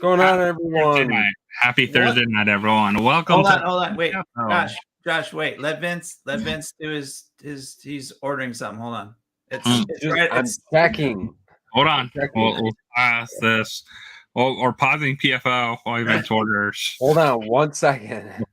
going on, everyone? Happy Thursday night, everyone. Welcome. Hold on. Wait, Josh, wait. Let Vince do his. He's ordering something. Hold on. I'm checking. Hold on. We'll pass this. Or pausing PFO while Vince orders. Hold on 1 second.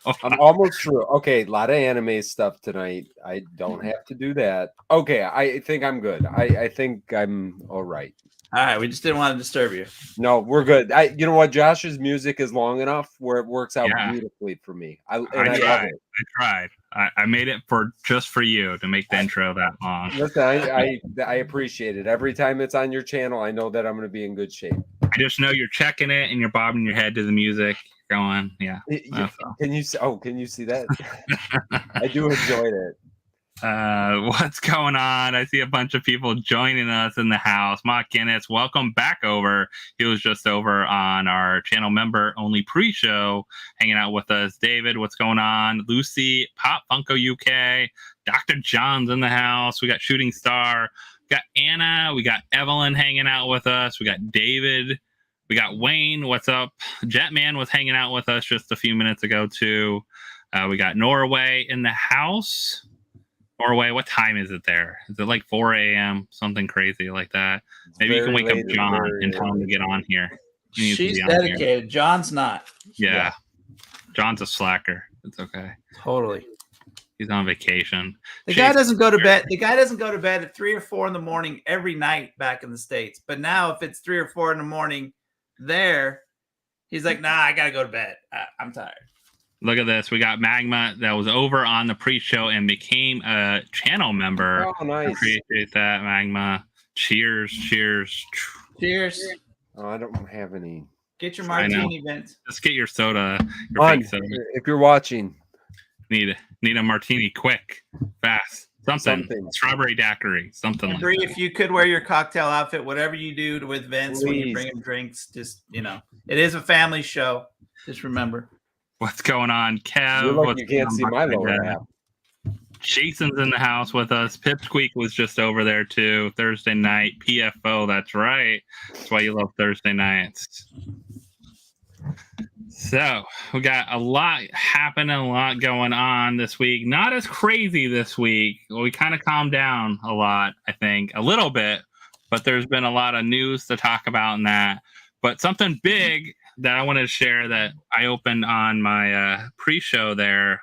I'm almost through. Okay, a lot of anime stuff tonight. I don't have to do that. Okay, I think I'm good. I think I'm all right. All right, we just didn't want to disturb you. No, we're good. You know what? Josh's music is long enough where it works out beautifully for me. I love it. I tried. I made it just for you to make the intro that long. Listen, I appreciate it. Every time it's on your channel, I know that I'm going to be in good shape. I just know you're checking it and you're bobbing your head to the music. Going, yeah. Can you see that? I do enjoy it. What's going on? I see a bunch of people joining us in the house. Mock Guinness, welcome back over. He was just over on our channel member only pre-show, hanging out with us. David, what's going on? Lucy, Pop Funko UK, Dr. John's in the house. We got Shooting Star, we got Anna, we got Evelyn hanging out with us. We got David. We got Wayne, what's up? Jetman was hanging out with us just a few minutes ago, too. We got Norway in the house. Norway, what time is it there? Is it like 4 a.m.? Something crazy like that. Maybe you can wake up John and tell him to get on here. She's dedicated. John's not. Yeah. John's a slacker. It's okay. Totally. He's on vacation. The guy doesn't go to bed. The guy doesn't go to bed at 3 or 4 in the morning every night back in the States. But now if it's 3 or 4 in the morning there, he's like, nah, I gotta go to bed. I'm tired. Look at this. We got Magma that was over on the pre-show and became a channel member. Oh, nice. Appreciate that, Magma. Cheers. Oh, I don't have any. Get your martini, Vince. Just get your soda. Fake soda. If you're watching, need a martini quick, fast. Something. Strawberry daiquiri. Something like that. If you could wear your cocktail outfit, whatever you do with Vince when you bring him drinks, just, it is a family show. Just remember. What's going on, Kev? You're lucky you can't see my lower half. Jason's in the house with us. Pipsqueak was just over there too. Thursday night. PFO, that's right. That's why you love Thursday nights. So we got a lot happening, a lot going on this week. Not as crazy this week. We kind of calmed down a lot, I think, a little bit, but there's been a lot of news to talk about in that. But something big that I wanted to share that I opened on my pre-show there,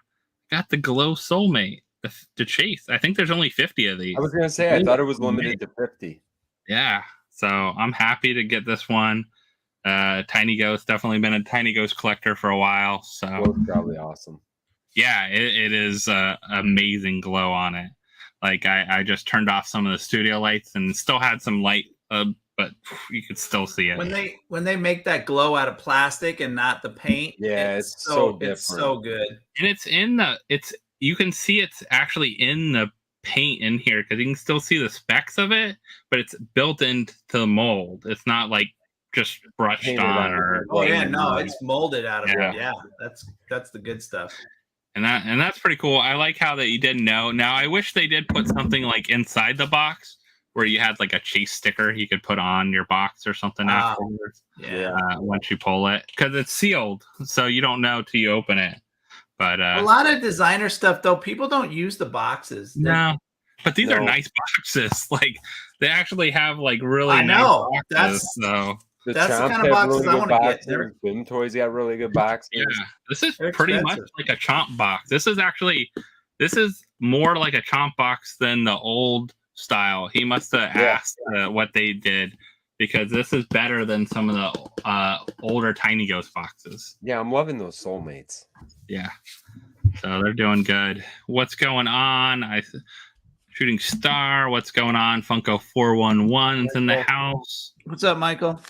got the Glow Soulmate, the chase. I think there's only 50 of these. I was going to say, I thought it was limited to 50. Yeah, so I'm happy to get this one. Tiny Ghost, definitely been a Tiny Ghost collector for a while. So Glow's probably awesome. Yeah, it is amazing glow on it. Like I just turned off some of the studio lights and still had some light, but you could still see it. When they make that glow out of plastic and not the paint, it's so different. It's so good. And you can see it's actually in the paint in here because you can still see the specks of it, but it's built into the mold. It's not like just brushed Painted on it's molded out of it. Yeah, that's the good stuff. And that's pretty cool. I like how that you didn't know. Now I wish they did put something like inside the box where you had like a chase sticker you could put on your box or something afterwards. Yeah. Once you pull it, because it's sealed, so you don't know till you open it. But a lot of designer stuff though, people don't use the boxes. No, but these are nice boxes. Like they actually have like really nice boxes. That's the kind of boxes I want to get. Boom Toys got really good boxes. Yeah, this is pretty much like a chomp box. This is more like a chomp box than the old style. He must have asked what they did, because this is better than some of the older Tiny Ghost boxes. Yeah, I'm loving those Soulmates. Yeah, so they're doing good. What's going on? Shooting Star, what's going on? Funko 411's in the house. What's up, Michael?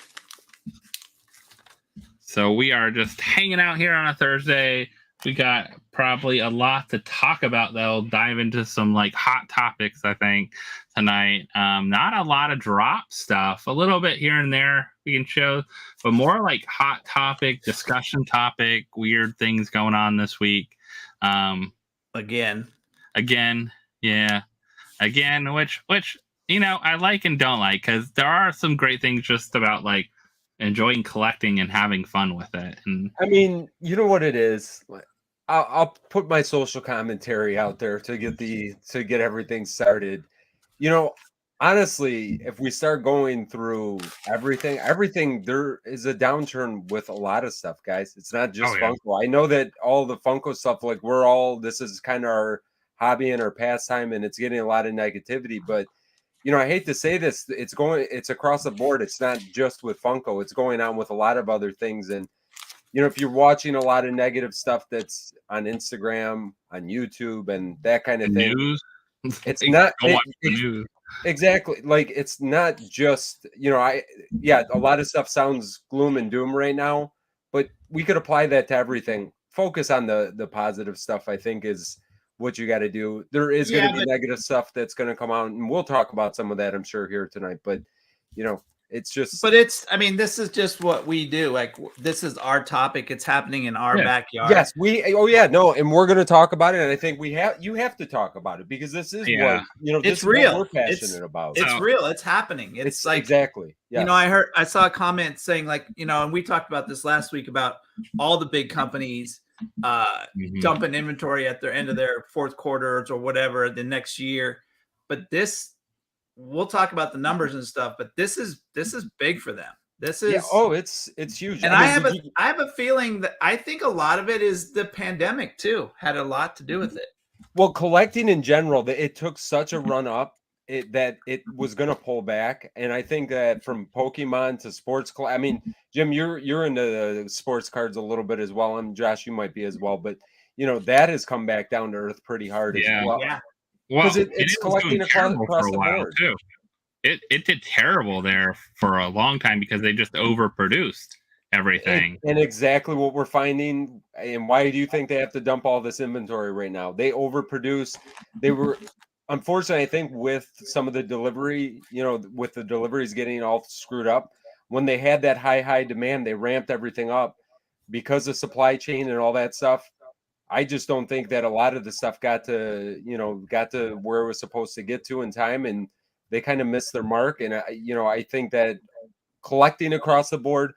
So we are just hanging out here on a Thursday. We got probably a lot to talk about, though. Dive into some like hot topics, I think, tonight. Not a lot of drop stuff. A little bit here and there we can show, but more like hot topic, discussion topic, weird things going on this week. Again, yeah. Again, which I like and don't like, because there are some great things just about like enjoying collecting and having fun with it. And I mean, you know what it is. I'll put my social commentary out there to get everything started. You know, honestly, if we start going through everything, there is a downturn with a lot of stuff, guys. It's not just Funko. I know that all the Funko stuff, like this is kind of our hobby and our pastime, and it's getting a lot of negativity. But you know, I hate to say this, it's across the board. It's not just with Funko. It's going on with a lot of other things. And you know, if you're watching a lot of negative stuff that's on Instagram, on YouTube, and that kind of thing, news. It's not news. Exactly. Like, it's not just, you know, a lot of stuff sounds gloom and doom right now, but we could apply that to everything. Focus on the positive stuff, I think, is what you got to do. There is going to be negative stuff that's going to come out, and we'll talk about some of that, I'm sure, here tonight. But, you know, it's just. But I mean, this is just what we do. Like, this is our topic. It's happening in our backyard. Yes, and we're going to talk about it. And I think you have to talk about it, because this is what, you know, it's real. What we're passionate about. It's real. It's happening. It's like, exactly. Yes. You know, I saw a comment saying, like, you know, and we talked about this last week about all the big companies dumping inventory at their end of their fourth quarters or whatever the next year. But we'll talk about the numbers and stuff, but this is big for them. This is it's huge. And I have a feeling that I think a lot of it is the pandemic too, had a lot to do with it. Well, collecting in general, it took such a run up that it was going to pull back, and I think that from Pokemon to sports, I mean, Jim, you're into the sports cards a little bit as well, and Josh, you might be as well, but you know that has come back down to earth pretty hard as well. Yeah. Well, it's collecting across the board too. It did terrible there for a long time because they just overproduced everything. And exactly what we're finding. And why do you think they have to dump all this inventory right now? They overproduced. They were, unfortunately, I think with some of the delivery, you know, with the deliveries getting all screwed up, when they had that high demand, they ramped everything up because of supply chain and all that stuff. I just don't think that a lot of the stuff got to where it was supposed to get to in time, and they kind of missed their mark. And I think that collecting across the board,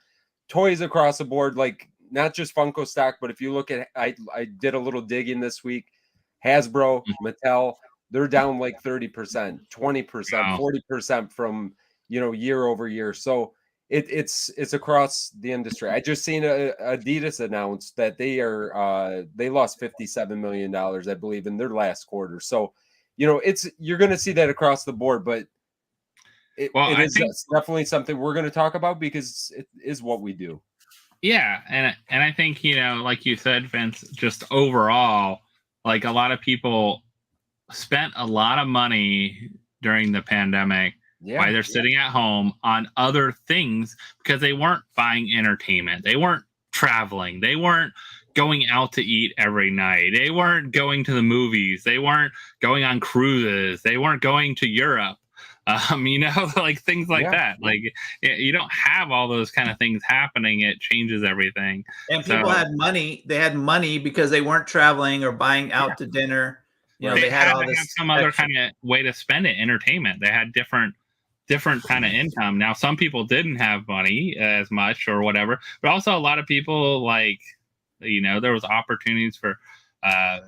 toys across the board, like not just Funko stock, but if you look at, I did a little digging this week, Hasbro, Mattel, they're down like 30%, 20%, 40% from, you know, year over year. So it's across the industry. I just seen Adidas announce that they lost $57 million, I believe, in their last quarter. So, you know, you're going to see that across the board, but it is definitely something we're going to talk about because it is what we do. Yeah, and I think, you know, like you said, Vince, just overall, like a lot of people spent a lot of money during the pandemic. Why they're sitting at home on other things because they weren't buying entertainment. They weren't traveling. They weren't going out to eat every night. They weren't going to the movies. They weren't going on cruises. They weren't going to Europe. You know, like things like that. Like you don't have all those kind of things happening. It changes everything. And people had money. They had money because they weren't traveling or buying out to dinner. You know, they had all this some other kind of way to spend it. Entertainment. They had different kind of income. Now, some people didn't have money as much or whatever, but also a lot of people, like, you know, there was opportunities for,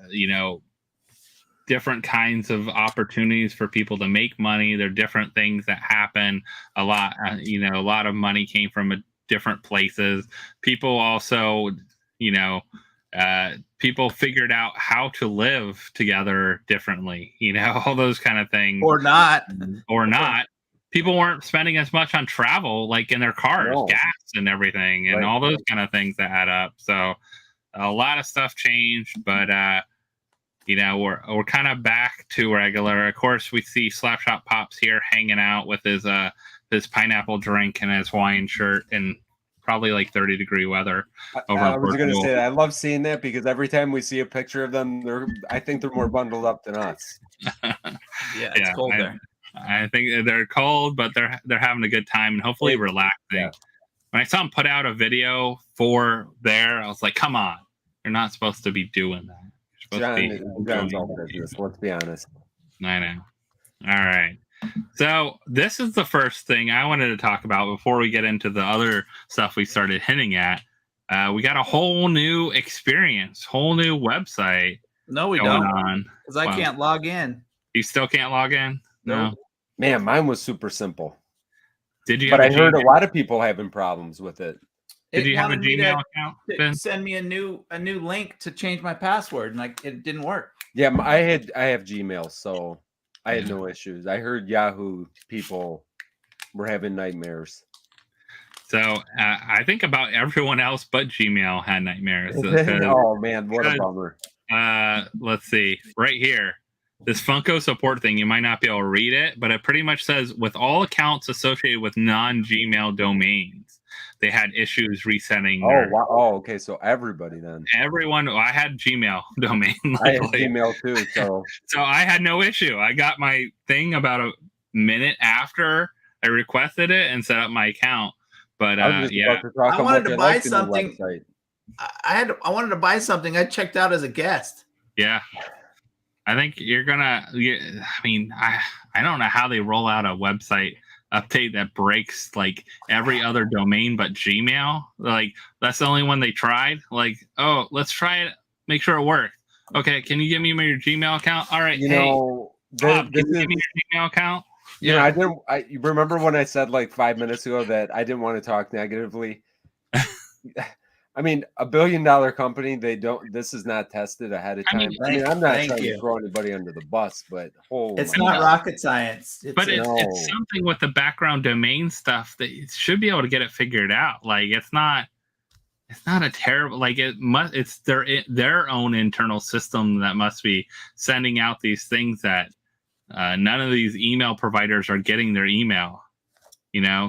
you know, different kinds of opportunities for people to make money. There are different things that happen a lot. You know, a lot of money came from different places. People also, you know, people figured out how to live together differently, you know, all those kind of things. Or not. People weren't spending as much on travel, like in their cars, gas and everything, and all those kind of things that add up. So a lot of stuff changed, but you know, we're kind of back to regular. Of course, we see Slapshotpops here hanging out with his pineapple drink and his Hawaiian shirt in probably like 30-degree weather. I was going to say that. I love seeing that because every time we see a picture of them, I think they're more bundled up than us. It's cold there. I think they're cold, but they're having a good time and hopefully relaxing. Yeah. When I saw him put out a video for there, I was like, "Come on, you're not supposed to be doing that." John's all business. Let's be honest. I know. All right. So this is the first thing I wanted to talk about before we get into the other stuff we started hinting at. We got a whole new experience, whole new website. No, we going don't. on. Because I can't log in. You still can't log in? Nope. No. Man, mine was super simple. Did you? But I heard a lot of people having problems with it. Did you have a Gmail account? Ben? Send me a new link to change my password, and it didn't work. Yeah, I have Gmail, so I had no issues. I heard Yahoo people were having nightmares. So I think about everyone else but Gmail had nightmares. Oh man, what a bummer. Let's see. Right here. This Funko support thing, you might not be able to read it, but it pretty much says with all accounts associated with non-Gmail domains, they had issues resetting. Oh, wow. Oh, okay. So everybody then. Everyone. I had Gmail domain. I had Gmail too. So I had no issue. I got my thing about a minute after I requested it and set up my account. But yeah, I wanted to buy something. I wanted to buy something. I checked out as a guest. Yeah. I think you're gonna. I mean, I don't know how they roll out a website update that breaks like every other domain but Gmail. Like that's the only one they tried. Like, oh, let's try it. Make sure it works. Okay, can you give me your Gmail account? All right. You know, can you give me your Gmail account? Yeah, you remember when I said like 5 minutes ago that I didn't want to talk negatively. I mean, $1 billion company, this is not tested ahead of time. I mean, I'm not trying to throw anybody under the bus, but it's not rocket science. It's something with the background domain stuff that it should be able to get it figured out. Like it's not a terrible, like it's their own internal system that must be sending out these things that none of these email providers are getting their email,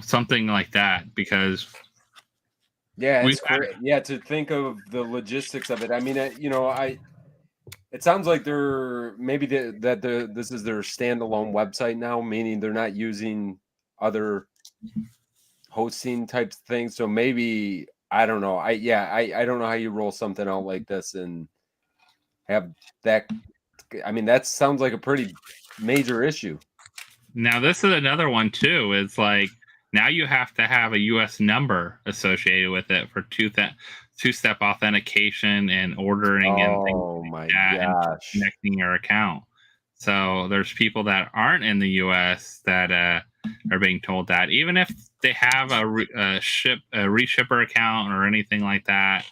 something like that, because yeah, to think of the logistics of it. I mean, it sounds like this is their standalone website now, meaning they're not using other hosting types of things. So maybe, I don't know. I don't know how you roll something out like this and have that. I mean, that sounds like a pretty major issue. Now, this is another one too. It's like, now you have to have a U.S. number associated with it for two-step authentication and ordering and things like that, and connecting your account. So there's people that aren't in the U.S. that are being told that, even if they have a reshipper account or anything like that,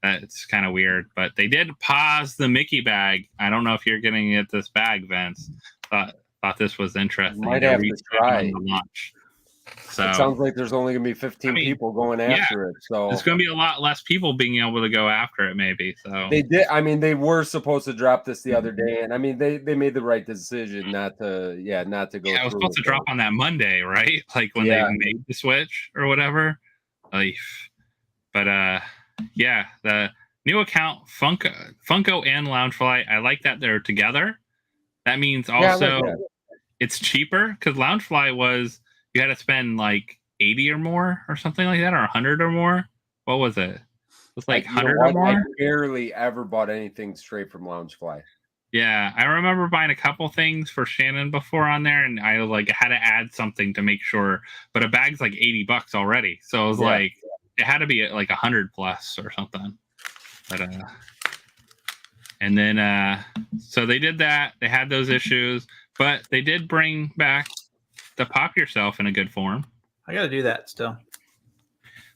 that's kind of weird. But they did pause the Mickey bag. I don't know if you're getting at this bag, Vince. Thought this was interesting. Might have to try. Launch. So it sounds like there's only going to be 15 people going after it. So there's going to be a lot less people being able to go after it, maybe. So they did. I mean, they were supposed to drop this the other day, and I mean, they made the right decision not to go. Yeah, it was supposed to drop on that Monday, right? Like when they made the switch or whatever. But yeah, the new account Funko and Loungefly. I like that they're together. That means also it's cheaper, because Loungefly was. You had to spend like 80 or more or something like that, or 100 or more. What was it? It was like 100 or more. I barely ever bought anything straight from Loungefly. Yeah, I remember buying a couple things for Shannon before on there, and I like had to add something to make sure. But a bag's like $80 already, so it was like it had to be like 100 plus or something. But and then so they did that. They had those issues, but they did bring back the Pop Yourself in a good form. I got to do that still.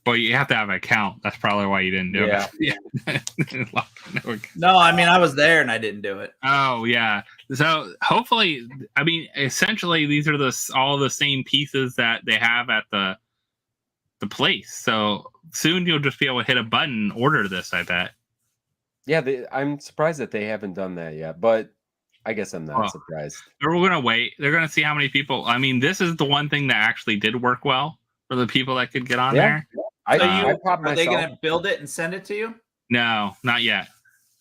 Well, you have to have an account. That's probably why you didn't do it. Yeah. No, I mean, I was there and I didn't do it. Oh, yeah. So hopefully, I mean, essentially, these are all the same pieces that they have at the place. So soon you'll just be able to hit a button and order this, I bet. Yeah, I'm surprised that they haven't done that yet, but I guess I'm not surprised. We're going to wait. They're going to see how many people. I mean, this is the one thing that actually did work well for the people that could get on there. Are they going to build it and send it to you? No, not yet.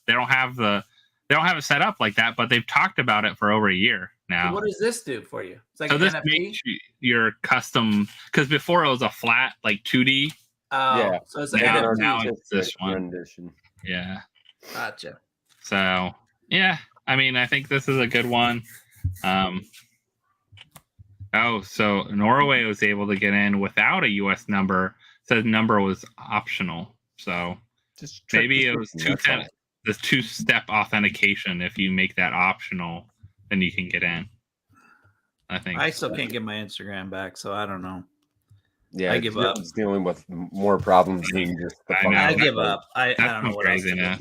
They don't have it set up like that, but they've talked about it for over a year now. So what does this do for you? It's like so this NFT? Makes your custom, because before it was a flat like 2D. Oh, yeah. So it's like now it's this one rendition. Yeah. Gotcha. So yeah. I mean, I think this is a good one. Oh, so Norway was able to get in without a U.S. number. Said number was optional. So Just maybe it was the two-step authentication. If you make that optional, then you can get in. I think. I still can't get my Instagram back, so I don't know. Yeah, I give up. It's dealing with more problems than just the I know. I give up. I don't know what else to do.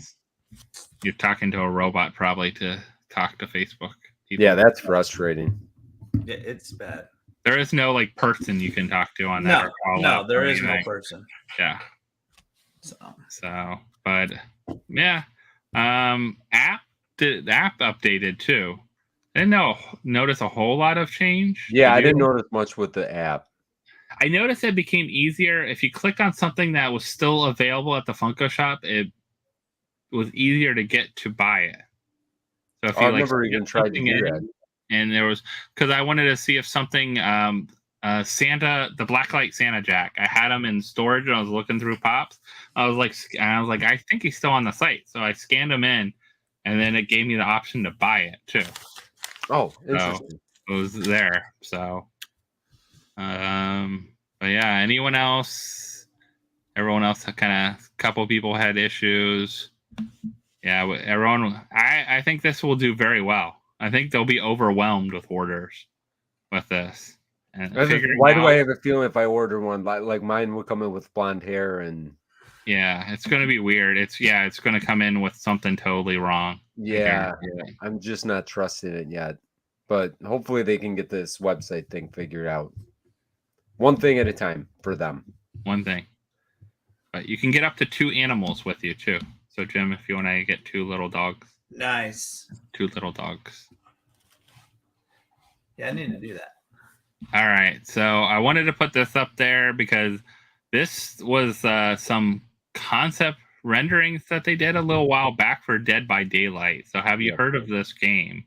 You're talking to a robot probably to talk to Facebook people. Yeah, that's frustrating. Yeah, it's bad. There is no like person you can talk to on that. No, there is no person. Yeah. So, but yeah, the app updated too. I didn't notice a whole lot of change. Yeah, I didn't notice much with the app. I noticed it became easier if you clicked on something that was still available at the Funko shop. It was easier to get to buy it. So if you I've never even tried to do that. And there was because I wanted to see if something Santa, the Blacklight Santa Jack, I had him in storage and I was looking through Pops. I was like, I think he's still on the site. So I scanned him in, and then it gave me the option to buy it too. Oh, interesting. So it was there. So, but yeah, anyone else? Everyone else kind of. Couple people had issues. Yeah, everyone. I think this will do very well. I think they'll be overwhelmed with orders with this. And why do I have a feeling if I order one like mine will come in with blonde hair and yeah, it's going to be weird. It's going to come in with something totally wrong. Yeah, I'm just not trusting it yet. But hopefully they can get this website thing figured out. One thing at a time for them. One thing. But you can get up to 2 animals with you too. So Jim, if you want to get 2 little dogs. Nice. 2 little dogs. Yeah, I need to do that. All right. So I wanted to put this up there because this was some concept renderings that they did a little while back for Dead by Daylight. So have you heard of this game?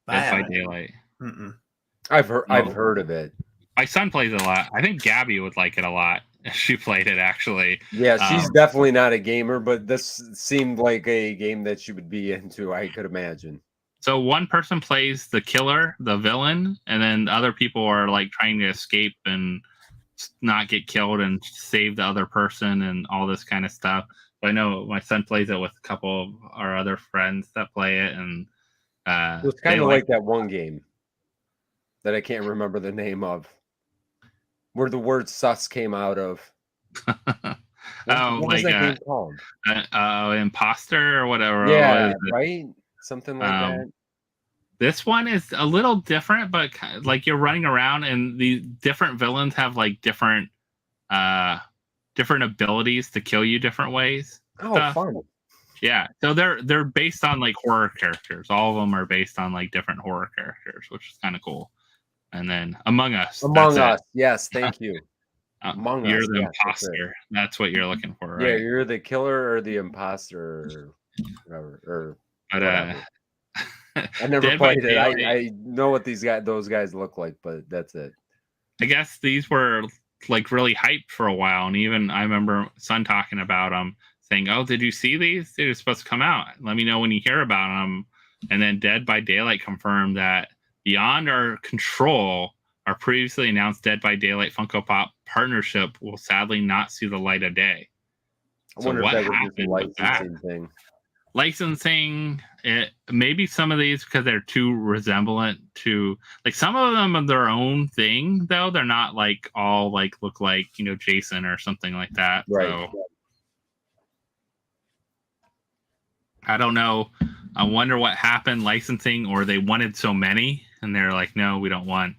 Dead by Daylight. I've heard of it. My son plays it a lot. I think Gabby would like it a lot. She played it actually. Yeah, she's definitely not a gamer, but this seemed like a game that she would be into, I could imagine. So one person plays the killer, the villain, and then other people are like trying to escape and not get killed and save the other person and all this kind of stuff. So I know my son plays it with a couple of our other friends that play it, and it's kind of like that one game that I can't remember the name of, where the word "sus" came out of. What was that game called? Imposter or whatever. Yeah, right. Something like that. This one is a little different, but like you're running around and the different villains have like different abilities to kill you different ways. Oh, fun. Yeah. So they're based on like horror characters. All of them are based on like different horror characters, which is kind of cool. And then Among Us. Among Us. Yes, thank you. You're the imposter. That's what you're looking for, right? Yeah, you're the killer or the imposter or whatever. I never played it. I know what those guys look like, but that's it. I guess these were like really hyped for a while, and even I remember Son talking about them, saying, "Oh, did you see these? They're supposed to come out. Let me know when you hear about them." And then Dead by Daylight confirmed that beyond our control, our previously announced Dead by Daylight Funko Pop partnership will sadly not see the light of day. I wonder if that was just a licensing thing. Licensing, maybe some of these because they're too resemblant to like some of them are their own thing though. They're not like all like look like Jason or something like that. Right. So, I don't know. I wonder what happened licensing, or they wanted so many and they're like, no, we don't want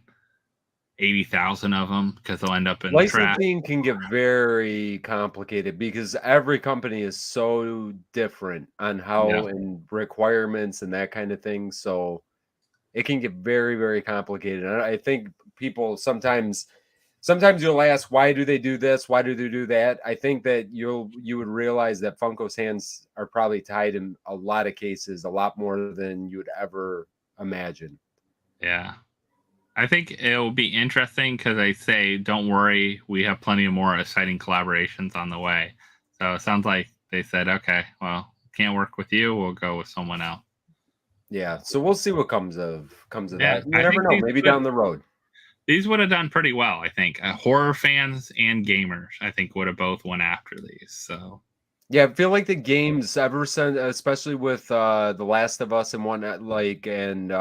80,000 of them because they'll end up in licensing can get very complicated because every company is so different on how and requirements and that kind of thing. So it can get very, very complicated. And I think people sometimes you'll ask, why do they do this? Why do they do that? I think that you would realize that Funko's hands are probably tied in a lot of cases, a lot more than you would ever imagine. Yeah. I think it'll be interesting because they say, don't worry, we have plenty of more exciting collaborations on the way. So it sounds like they said, okay, well, can't work with you. We'll go with someone else. Yeah. So we'll see what comes of that. You never know. Maybe down the road. these would have done pretty well, I think. Horror fans and gamers, I think, would have both went after these. So yeah, I feel like the games ever since, especially with The Last of Us and whatnot, like, and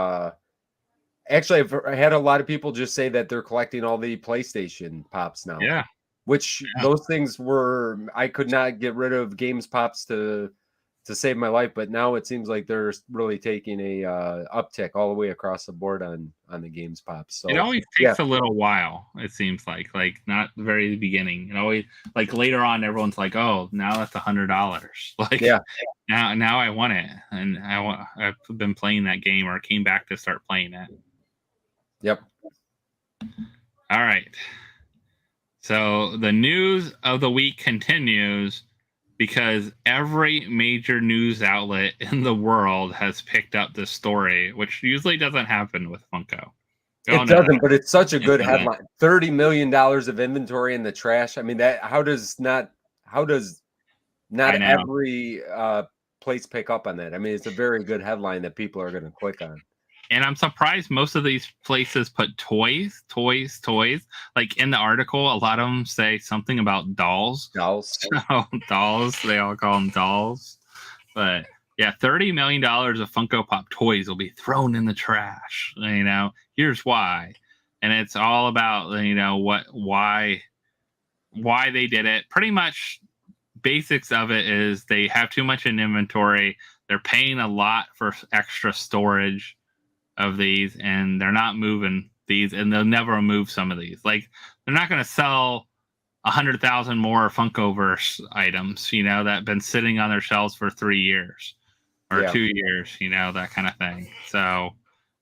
actually, I had a lot of people just say that they're collecting all the PlayStation Pops now. yeah, Which those things were, I could not get rid of games Pops to save my life, but now it seems like they're really taking a uptick all the way across the board on the games Pops. So it always takes a little while. It seems like not the very beginning. It always, like, later on, everyone's like, "Oh, now that's $100." Like, now I want it, and I've been playing that game or came back to start playing it. Yep. All right. So the news of the week continues because every major news outlet in the world has picked up this story, which usually doesn't happen with Funko. It doesn't, but it's such a good headline. $30 million of inventory in the trash. I mean, that how does not every place pick up on that? I mean, it's a very good headline that people are going to click on. And I'm surprised most of these places put toys. Like in the article, a lot of them say something about dolls. So, dolls. They all call them dolls. But yeah, $30 million of Funko Pop toys will be thrown in the trash. You know, here's why. And it's all about, you know, why they did it. Pretty much basics of it is they have too much in inventory. They're paying a lot for extra storage of these, and they're not moving these, and they'll never move some of these. Like, they're not going to sell 100,000 more Funkoverse items, you know, that have been sitting on their shelves for 3 years or 2 years, you know, that kind of thing. So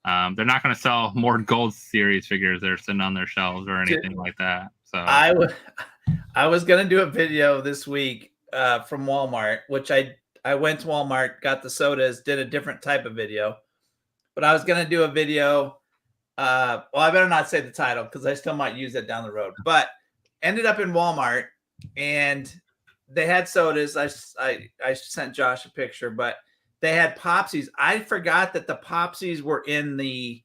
they're not going to sell more Gold Series figures that are sitting on their shelves or anything like that. So I was going to do a video this week from Walmart, which I went to Walmart, got the sodas, did a different type of video. But I was going to do a video. Well, I better not say the title because I still might use it down the road. But ended up in Walmart, and they had sodas. I sent Josh a picture, but they had Popsies. I forgot that the Popsies were in the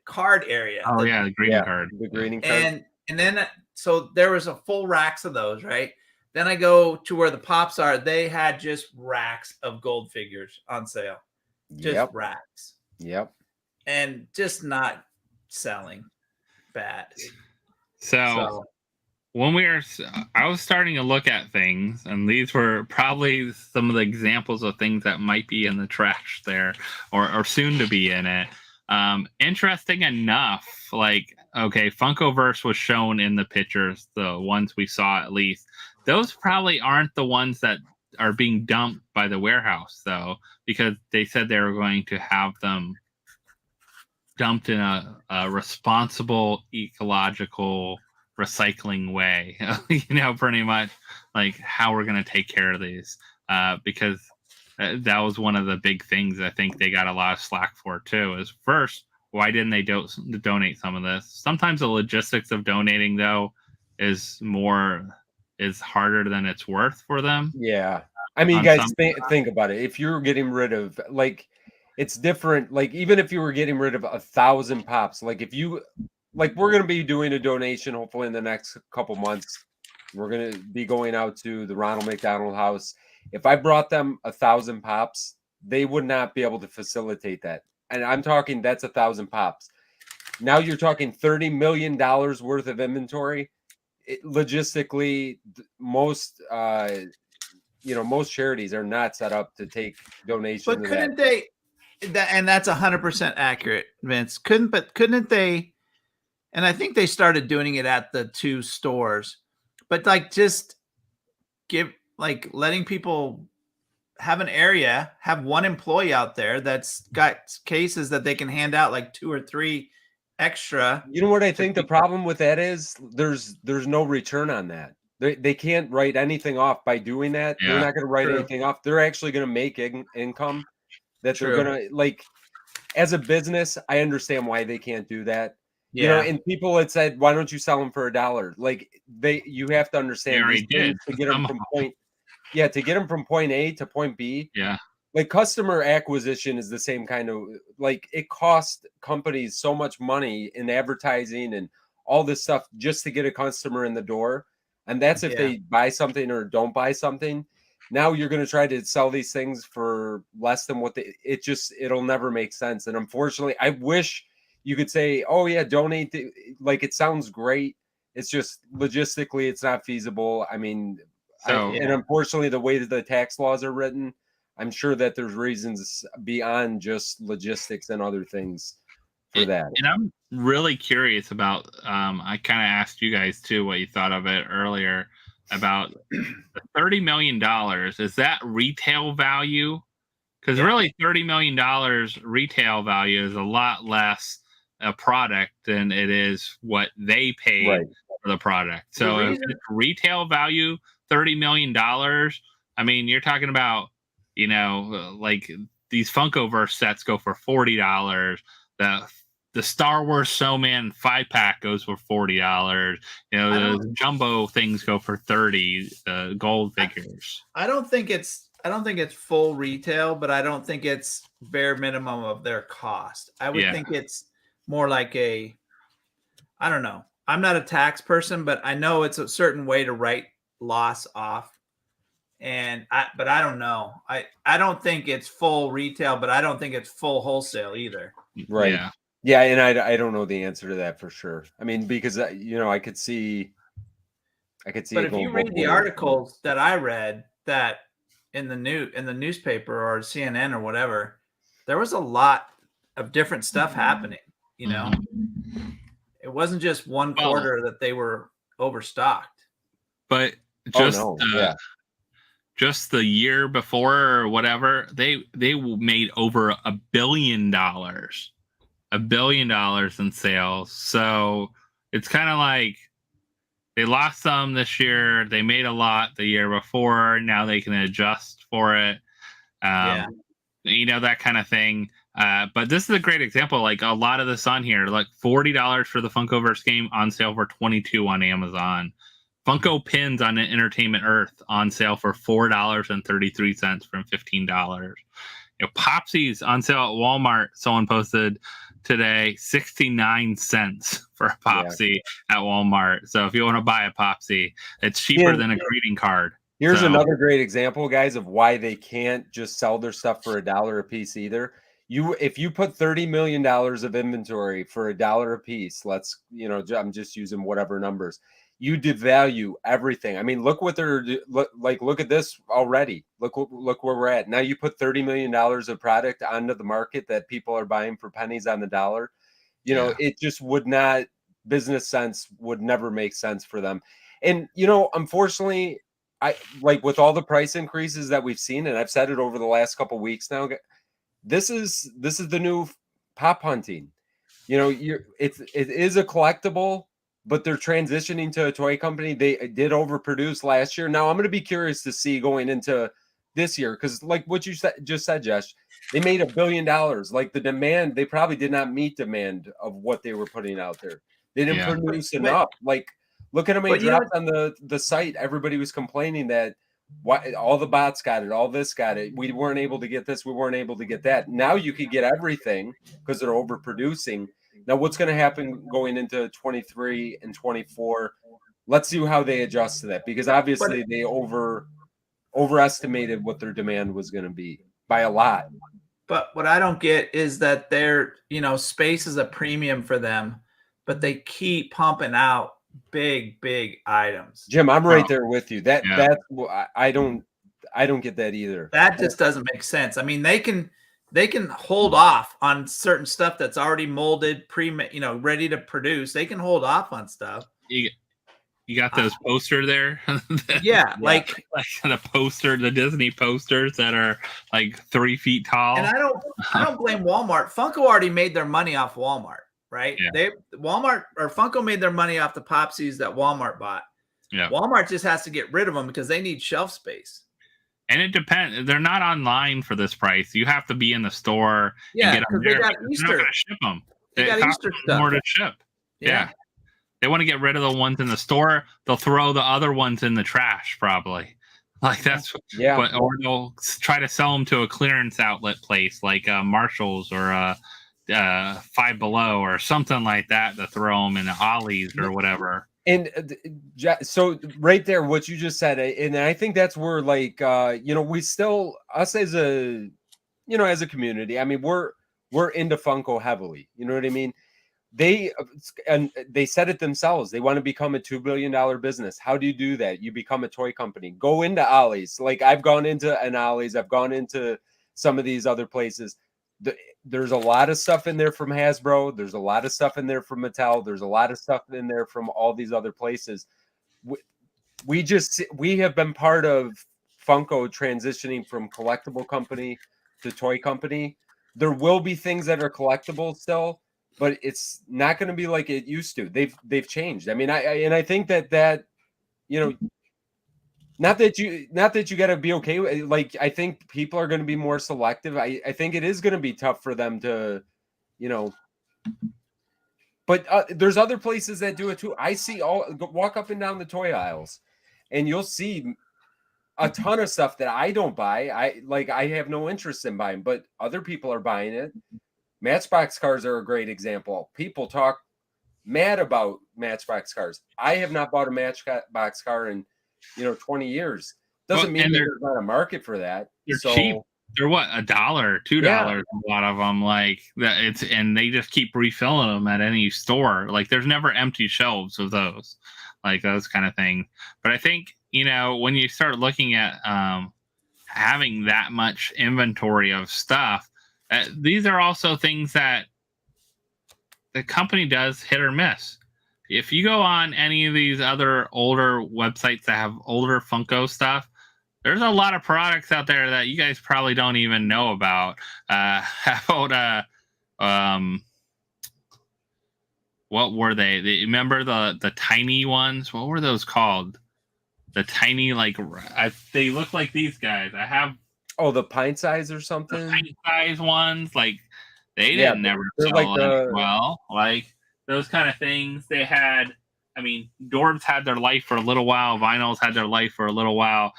card area. Oh, the greeting card. The greeting card. And then, so there was a full racks of those, right? Then I go to where the Pops are. They had just racks of gold figures on sale. Just racks. Yep. And just not selling bad. So when I was starting to look at things, and these were probably some of the examples of things that might be in the trash there or soon to be in it. Interesting enough, like, okay, Funkoverse was shown in the pictures, the ones we saw at least. Those probably aren't the ones that are being dumped by the warehouse, though, because they said they were going to have them dumped in a responsible, ecological, recycling way. You know, pretty much like how we're going to take care of these, because that was one of the big things I think they got a lot of slack for too. Is first, why didn't they donate some of this? Sometimes the logistics of donating, though, is harder than it's worth for them. Yeah. I mean, guys, think about it. If you're getting rid of, like, it's different. Like, even if you were getting rid of 1,000 Pops, like, if you, like, we're going to be doing a donation, hopefully in the next couple months. We're going to be going out to the Ronald McDonald House. If I brought them 1,000 Pops, they would not be able to facilitate that. And I'm talking, that's 1,000 Pops. Now you're talking $30 million worth of inventory. Logistically, most charities are not set up to take donations. But couldn't they? And that's 100% accurate, Vince. Couldn't they? And I think they started doing it at the 2 stores. But like, just letting people have an area, have one employee out there that's got cases that they can hand out, like 2 or 3 extra. You know what I think the problem with that is? There's no return on that. They can't write anything off by doing that. Yeah, they're not going to write anything off. They're actually going to make income that they're going to, like, as a business. I understand why they can't do that. Yeah. You know, and people had said, why don't you sell them for $1? Like, you have to understand to get them from point A to point B. Yeah. like customer acquisition is the same kind of like it costs companies so much money in advertising and all this stuff just to get a customer in the door. And that's if they buy something or don't buy something. Now you're going to try to sell these things for less than what it'll never make sense. And unfortunately, I wish you could say, oh yeah, donate. Like it sounds great. It's just logistically, it's not feasible. I mean, and unfortunately, the way that the tax laws are written, I'm sure that there's reasons beyond just logistics and other things for that. And I'm really curious about, I kind of asked you guys too, what you thought of it earlier about the $30 million. Is that retail value? Because really $30 million retail value is a lot less a product than it is what they paid for the product. So if it's retail value, $30 million, I mean, you're talking about, you know, like these Funkoverse sets go for $40. The Star Wars Snowman 5-pack goes for $40. You know, the jumbo things go for $30. Gold figures. I don't think it's full retail, but I don't think it's bare minimum of their cost. I would think it's more like I don't know. I'm not a tax person, but I know it's a certain way to write loss off. But I don't know. I don't think it's full retail, but I don't think it's full wholesale either. Right. Yeah, and I don't know the answer to that for sure. I mean, because you know, I could see. But if you read the articles that I read, that in the newspaper or CNN or whatever, there was a lot of different stuff happening. You know, it wasn't just one quarter that they were overstocked. But just the year before or whatever, they made over $1 billion. $1 billion in sales. So it's kind of like they lost some this year. They made a lot the year before. Now they can adjust for it. You know, that kind of thing. But this is a great example. Like a lot of this on here, like $40 for the Funkoverse game on sale for $22 on Amazon. Funko pins on Entertainment Earth on sale for $4.33 from $15. You know, Popsies on sale at Walmart. Someone posted today 69 cents for a Popsy at Walmart. So if you want to buy a Popsy, it's cheaper than a greeting card. Here's another great example, guys, of why they can't just sell their stuff for $1 a piece either. If you put $30 million of inventory for $1 a piece, I'm just using whatever numbers, you devalue everything. I mean, look what look at this already. Look where we're at. Now you put $30 million of product onto the market that people are buying for pennies on the dollar. You know, it just would not, business sense would never make sense for them. And, you know, unfortunately, with all the price increases that we've seen, and I've said it over the last couple of weeks now, this is the new pop hunting. You know, it is a collectible, but they're transitioning to a toy company. They did overproduce last year. Now I'm going to be curious to see going into this year, because like what you just said, Josh, they made $1 billion. Like the demand, they probably did not meet demand of what they were putting out there. They didn't produce enough. Like look at how many drops on the site. Everybody was complaining that all the bots got it, all this got it. We weren't able to get this. We weren't able to get that. Now you could get everything because they're overproducing. Now, what's going to happen going into 23 and 24? Let's see how they adjust to that, because obviously they overestimated what their demand was going to be by a lot. But what I don't get is that their, you know, space is a premium for them, but they keep pumping out big items. Jim, I'm right there with you. That's I don't get that either. That just doesn't make sense. I mean, they can hold off on certain stuff that's already molded, ready to produce. They can hold off on stuff. You got those poster there? Like the poster, the Disney posters that are like 3 feet tall. And I don't blame Walmart. Funko already made their money off Walmart, right? Yeah. Funko made their money off the Popsies that Walmart bought. Yeah. Walmart just has to get rid of them because they need shelf space. And it depends. They're not online for this price. You have to be in the store and get them there. They got Easter. They're not going to ship them. They got Easter stuff. More to ship. Yeah. They want to get rid of the ones in the store. They'll throw the other ones in the trash, probably. Like that's Yeah. but or they'll try to sell them to a clearance outlet place like Marshalls or Five Below or something like that to throw them in the Ollie's or whatever. And so right there, what you just said, and I think that's where like we still, us as a as a community, I mean, we're into Funko heavily. You know what I mean? They said it themselves. They want to become a $2 billion business. How do you do that? You become a toy company. Go into Ollie's. Like I've gone into an Ollie's. I've gone into some of these other places. There's a lot of stuff in there from Hasbro. There's a lot of stuff in there from Mattel. There's a lot of stuff in there from all these other places. We have been part of Funko transitioning from collectible company to toy company. There will be things that are collectible still, but it's not going to be like it used to. They've changed. I mean, I think that not that you got to be okay with, like, I think people are going to be more selective. I think it is going to be tough for them to, but there's other places that do it too. I see walk up and down the toy aisles and you'll see a ton of stuff that I don't buy. I have no interest in buying, but other people are buying it. Matchbox cars are a great example. People talk mad about Matchbox cars. I have not bought a Matchbox car in 20 years. Doesn't mean there's not a market for that. They're cheap. They're what, $1, $2? Yeah. A lot of them, like that. And they just keep refilling them at any store. Like there's never empty shelves of those, like those kind of things. But I think when you start looking at having that much inventory of stuff, these are also things that the company does hit or miss. If you go on any of these other older websites that have older Funko stuff, there's a lot of products out there that you guys probably don't even know about. What were they? Remember the tiny ones? What were those called? The tiny, they look like these guys. I have the pint size or something. The pint size ones, like they didn't never sell well. Like those kind of things. They had. I mean, Dorbs had their life for a little while. Vinyls had their life for a little while.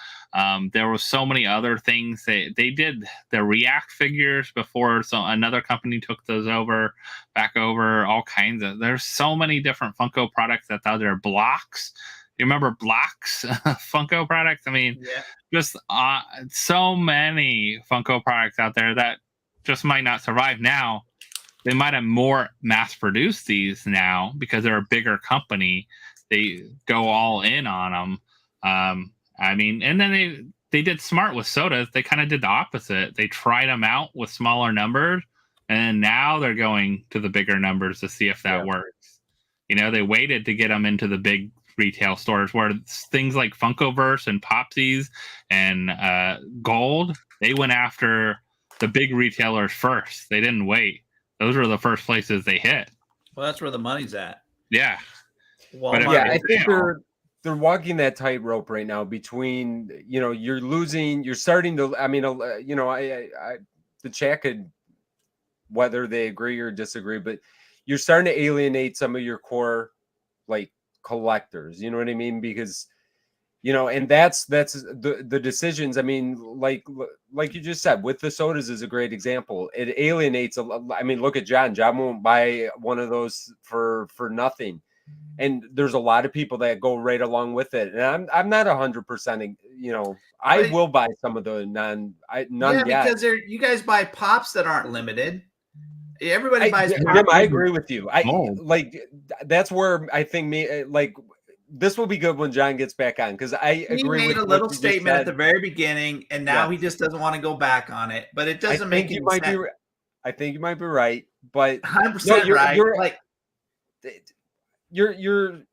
There were so many other things. They did the React figures before, so another company took those back over. All kinds of. There's so many different Funko products that's out there. Blocks. You remember Blocks Funko products? I mean, just so many Funko products out there that just might not survive now. They might have more mass-produced these now because they're a bigger company. They go all in on them. I mean, and then they did smart with sodas. They kind of did the opposite. They tried them out with smaller numbers, and now they're going to the bigger numbers to see if that works. They waited to get them into the big retail stores where things like Funkoverse and Popsies and Gold, they went after the big retailers first. They didn't wait. Those were the first places they hit. Well, that's where the money's at. Yeah. I think they're walking that tightrope right now between, you're starting to, I mean, the chat could, whether they agree or disagree, but you're starting to alienate some of your core, like, collectors, you know what I mean? Because, and that's the decisions. I mean, like you just said, with the sodas is a great example. It alienates I mean, look at John. John won't buy one of those for nothing. And there's a lot of people that go right along with it. And I'm not 100%, I will buy some of the none yet. Because you guys buy pops that aren't limited. Everybody buys pops. Jim, I agree with you. That's where I think this will be good when John gets back on, because I agree. He made a little statement at the very beginning, and now he just doesn't want to go back on it. But it doesn't make any sense. I think you might be right, but 100% right. You're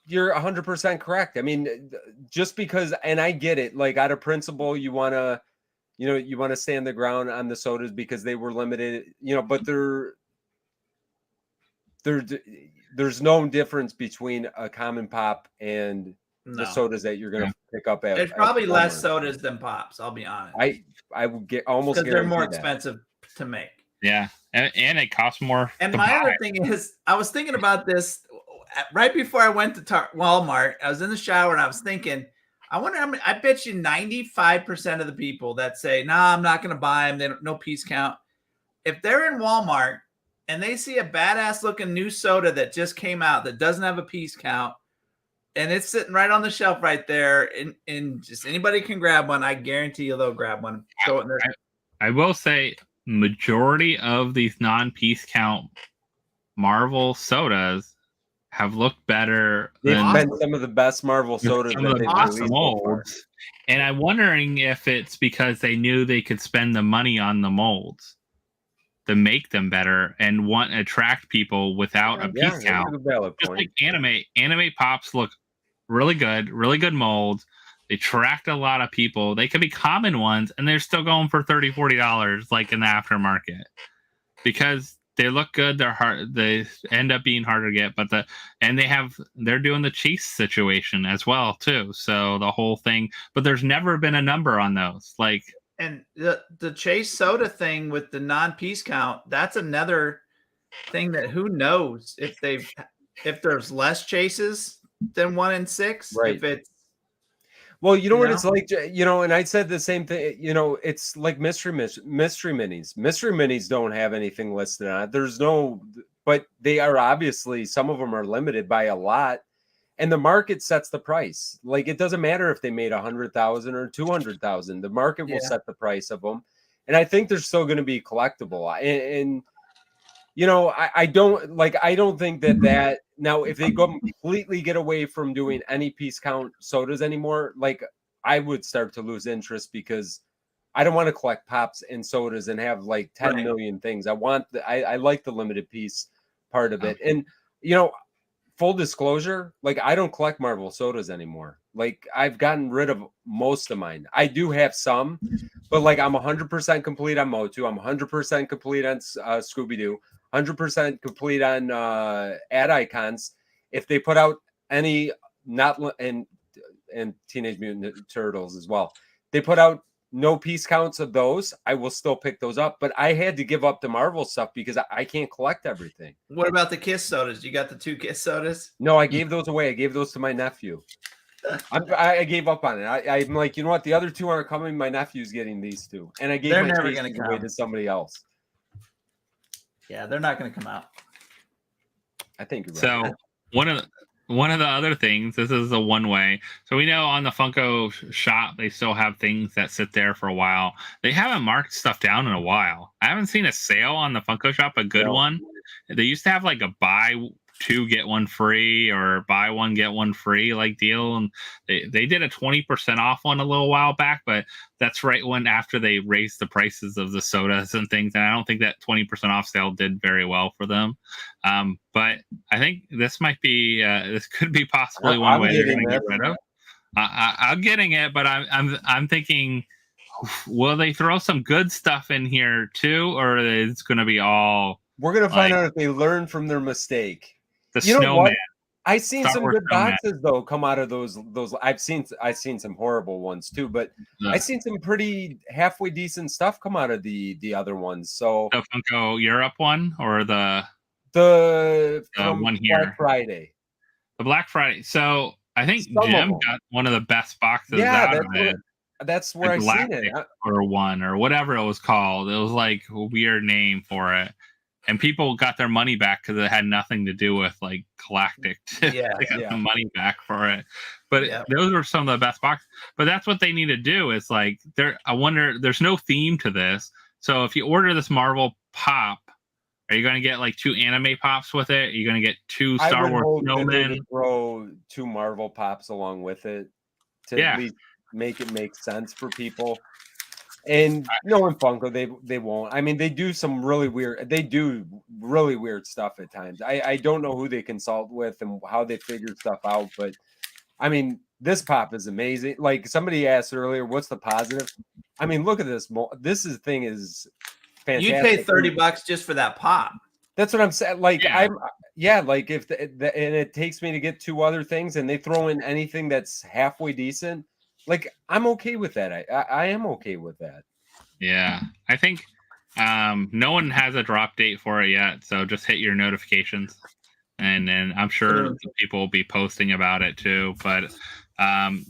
100% correct. I mean, just because, and I get it. Like, out of principle, you want to stand the ground on the sodas because they were limited. But there's no difference between a common pop and the sodas that you're going to pick up at. There's probably less sodas than pops. I'll be honest. I would get almost because they're more expensive to make. Yeah, and it costs more. And my other thing is, I was thinking about this right before I went to Walmart. I was in the shower and I was thinking, I wonder how many. I bet you 95% of the people that say, "Nah, I'm not going to buy them. They don't, no piece count." If they're in Walmart and they see a badass looking new soda that just came out that doesn't have a piece count, and it's sitting right on the shelf right there, and just anybody can grab one, I guarantee you they'll grab one. Throw it in there. I will say, majority of these non-piece count Marvel sodas have looked better. They've than been some of the best Marvel sodas some that of the they've best released so far. molds. And I'm wondering if it's because they knew they could spend the money on the molds to make them better and want to attract people without a piece count. That's a valid Just point. like anime pops look really good molds. They attract a lot of people. They could be common ones, and they're still going for $30, $40, like in the aftermarket, because they look good. They're hard. They end up being harder to get, but they're doing the chase situation as well too. So the whole thing, but there's never been a number on those. Like, and the chase soda thing with the non-piece count, that's another thing that who knows if there's less chases than 1 in 6. Right. If it's Well, you know what it's like, and I said the same thing, it's like mystery minis. Mystery minis don't have anything listed on it. But they are obviously, some of them are limited by a lot, and the market sets the price. Like, it doesn't matter if they made 100,000 or 200,000, the market will set the price of them. And I think they're still going to be collectible. And I don't think that now, if they completely get away from doing any piece count sodas anymore, like, I would start to lose interest, because I don't want to collect pops and sodas and have like 10 million things. I like the limited piece part of it. And, full disclosure, like, I don't collect Marvel sodas anymore. Like, I've gotten rid of most of mine. I do have some, but like, I'm 100% complete on Motu. I'm 100% complete on Scooby-Doo. 100% complete on ad icons. If they put out any and Teenage Mutant Ninja Turtles as well, they put out no piece counts of those, I will still pick those up. But I had to give up the Marvel stuff because I can't collect everything. What about the Kiss sodas? You got the 2 Kiss sodas? No, I gave those away. I gave those to my nephew. I gave up on it. I'm like, you know what? The other 2 aren't coming. My nephew's getting these 2, and I gave They're my never going to away to somebody else. Yeah, they're not going to come out. I think you're right. So one of the other things, this is a one way. So we know on the Funko shop, they still have things that sit there for a while. They haven't marked stuff down in a while. I haven't seen a sale on the Funko shop, a good one. They used to have like a buy 2 get 1 free, or buy 1 get 1 free like deal, and they did a 20% off one a little while back, but that's right when after they raised the prices of the sodas and things, and I don't think that 20% off sale did very well for them. But I think this might be this could be possibly one way they're going to get rid of. I'm getting it, but I'm thinking, will they throw some good stuff in here too, or it's going to be all? We're going to find out if they learn from their mistake. The snowman. I seen some good boxes though come out of those. I've seen some horrible ones too, but I've seen some pretty halfway decent stuff come out of the other ones. So the Funko Europe one, or the one here, Black Friday. The Black Friday. So I think Jim got one of the best boxes out of it. That's where I seen it. Or one, or whatever it was called. It was like a weird name for it. And people got their money back because it had nothing to do with like Galactic. They got the money back for it. But those are some of the best boxes. But that's what they need to do. Is like, I wonder, there's no theme to this. So if you order this Marvel pop, are you going to get like 2 anime pops with it? Are you going to get 2 Star Wars snowmen? Throw 2 Marvel pops along with it to at least make it make sense for people. And knowing Funko, they won't. I mean, they do really weird stuff at times. I don't know who they consult with and how they figure stuff out, but I mean, this pop is amazing. Like somebody asked earlier, what's the positive? I mean, look at this. This thing is fantastic. You pay $30 just for that pop. That's what I'm saying. Like like if and it takes me to get 2 other things, and they throw in anything that's halfway decent. Like, I'm okay with that. I am okay with that. Yeah, I think no one has a drop date for it yet, so just hit your notifications, and then I'm sure people will be posting about it too. But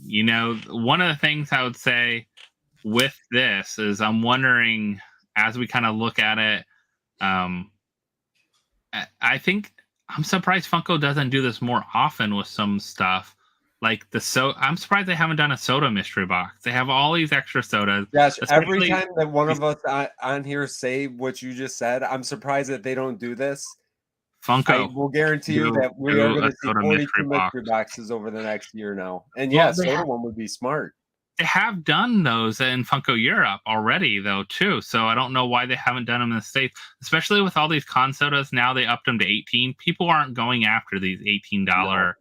You know, one of the things I would say with this is I'm wondering, as we kind of look at it, I think I'm surprised Funko doesn't do this more often with some stuff. Like I'm surprised they haven't done a soda mystery box. They have all these extra sodas. Gosh, every time that one of us on here say what you just said, I'm surprised that they don't do this. Funko, I will guarantee you that we are going to see 42 mystery boxes over the next year now. And yeah, soda one would be smart. They have done those in Funko Europe already, though, too. So I don't know why they haven't done them in the States, especially with all these con sodas. Now they upped them to 18. People aren't going after these $18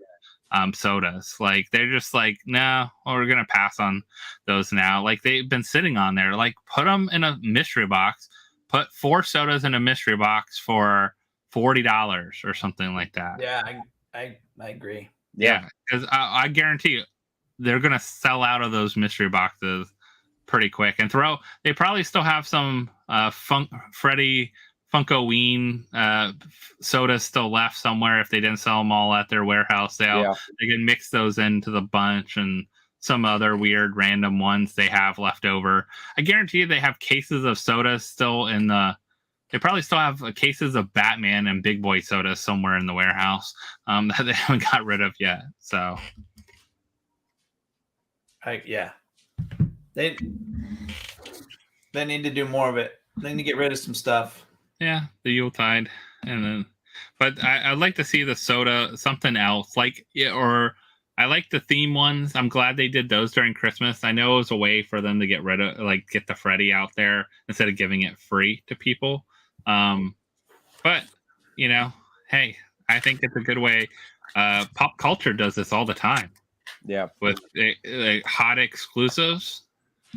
sodas. Like, they're just like, no, we're going to pass on those now. Like, they've been sitting on there. Like, put them in a mystery box. Put 4 sodas in a mystery box for $40 or something like that. Yeah, I agree. Yeah, because I guarantee you, they're gonna sell out of those mystery boxes pretty quick. And they probably still have some Freddy Funkoween sodas still left somewhere if they didn't sell them all at their warehouse sale. Yeah. They can mix those into the bunch and some other weird random ones they have left over. I guarantee you they have cases of sodas still in the. They probably still have cases of Batman and Big Boy sodas somewhere in the warehouse that they haven't got rid of yet. So. Yeah, they need to do more of it. They need to get rid of some stuff. Yeah, the Yuletide, and then, but I'd like to see the soda something else, or I like the theme ones. I'm glad they did those during Christmas. I know it was a way for them to get rid of, get the Freddy out there instead of giving it free to people. But hey, I think it's a good way. Pop culture does this all the time. Yeah, with hot exclusives,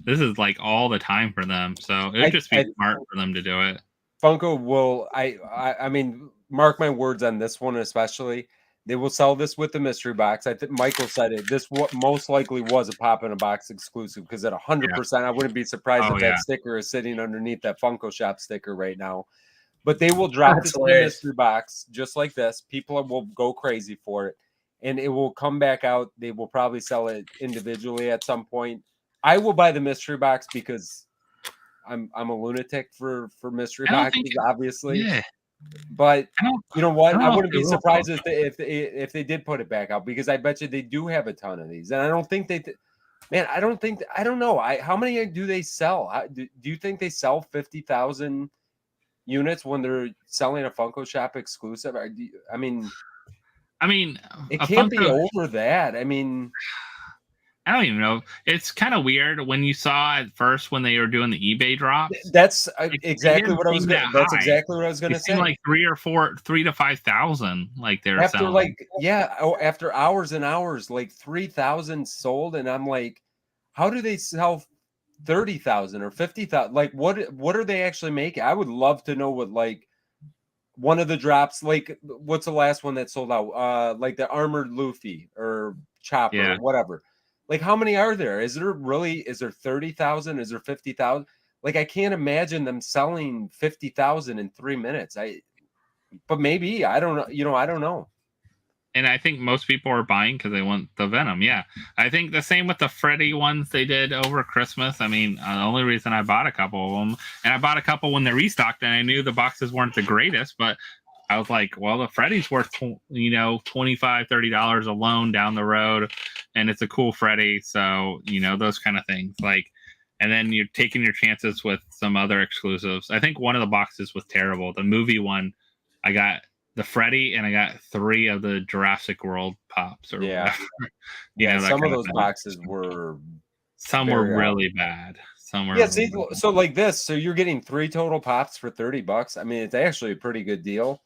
this is all the time for them. So it would just be smart for them to do it. Funko will. I mean, mark my words on this one especially. They will sell this with the mystery box. I think Michael said it. This most likely was a pop in a box exclusive because at 100%, I wouldn't be surprised if that sticker is sitting underneath that Funko Shop sticker right now. But they will drop this in the mystery box just like this. People will go crazy for it. And it will come back out. They will probably sell it individually at some point. I will buy the mystery box because I'm a lunatic for mystery boxes, obviously. Yeah. But you know what? I wouldn't be surprised if they did put it back out because I bet you they do have a ton of these. And I don't think I don't know. How many do they sell? Do you think they sell 50,000 units when they're selling a Funko Shop exclusive? I mean, it can't be over that. I mean, I don't even know. It's kind of weird when you saw at first when they were doing the eBay drops. That's exactly what I was. That's exactly what I was going to say. Like 3 to 5,000. Like they're after selling. After hours and hours, 3,000 sold, and I'm like, how do they sell 30,000 or 50,000? What are they actually making? I would love to know what one of the drops, what's the last one that sold out? The armored Luffy or Chopper or whatever. How many are there? Is there 30,000? Is there 50,000? I can't imagine them selling 50,000 in 3 minutes. But maybe, I don't know. I don't know. And I think most people are buying because they want the Venom. Yeah. I think the same with the Freddy ones they did over Christmas. I mean, the only reason I bought a couple of them, and I bought a couple when they restocked, and I knew the boxes weren't the greatest, but I was like, well, the Freddy's worth, $25, $30 alone down the road, and it's a cool Freddy. So, those kind of things. And then you're taking your chances with some other exclusives. I think one of the boxes was terrible. The movie one, I got the Freddy, and I got 3 of the Jurassic World pops. Or yeah, some of those boxes were. Some were really bad. Some were. Yeah, see, so this, so you're getting 3 total pops for $30. I mean, it's actually a pretty good deal.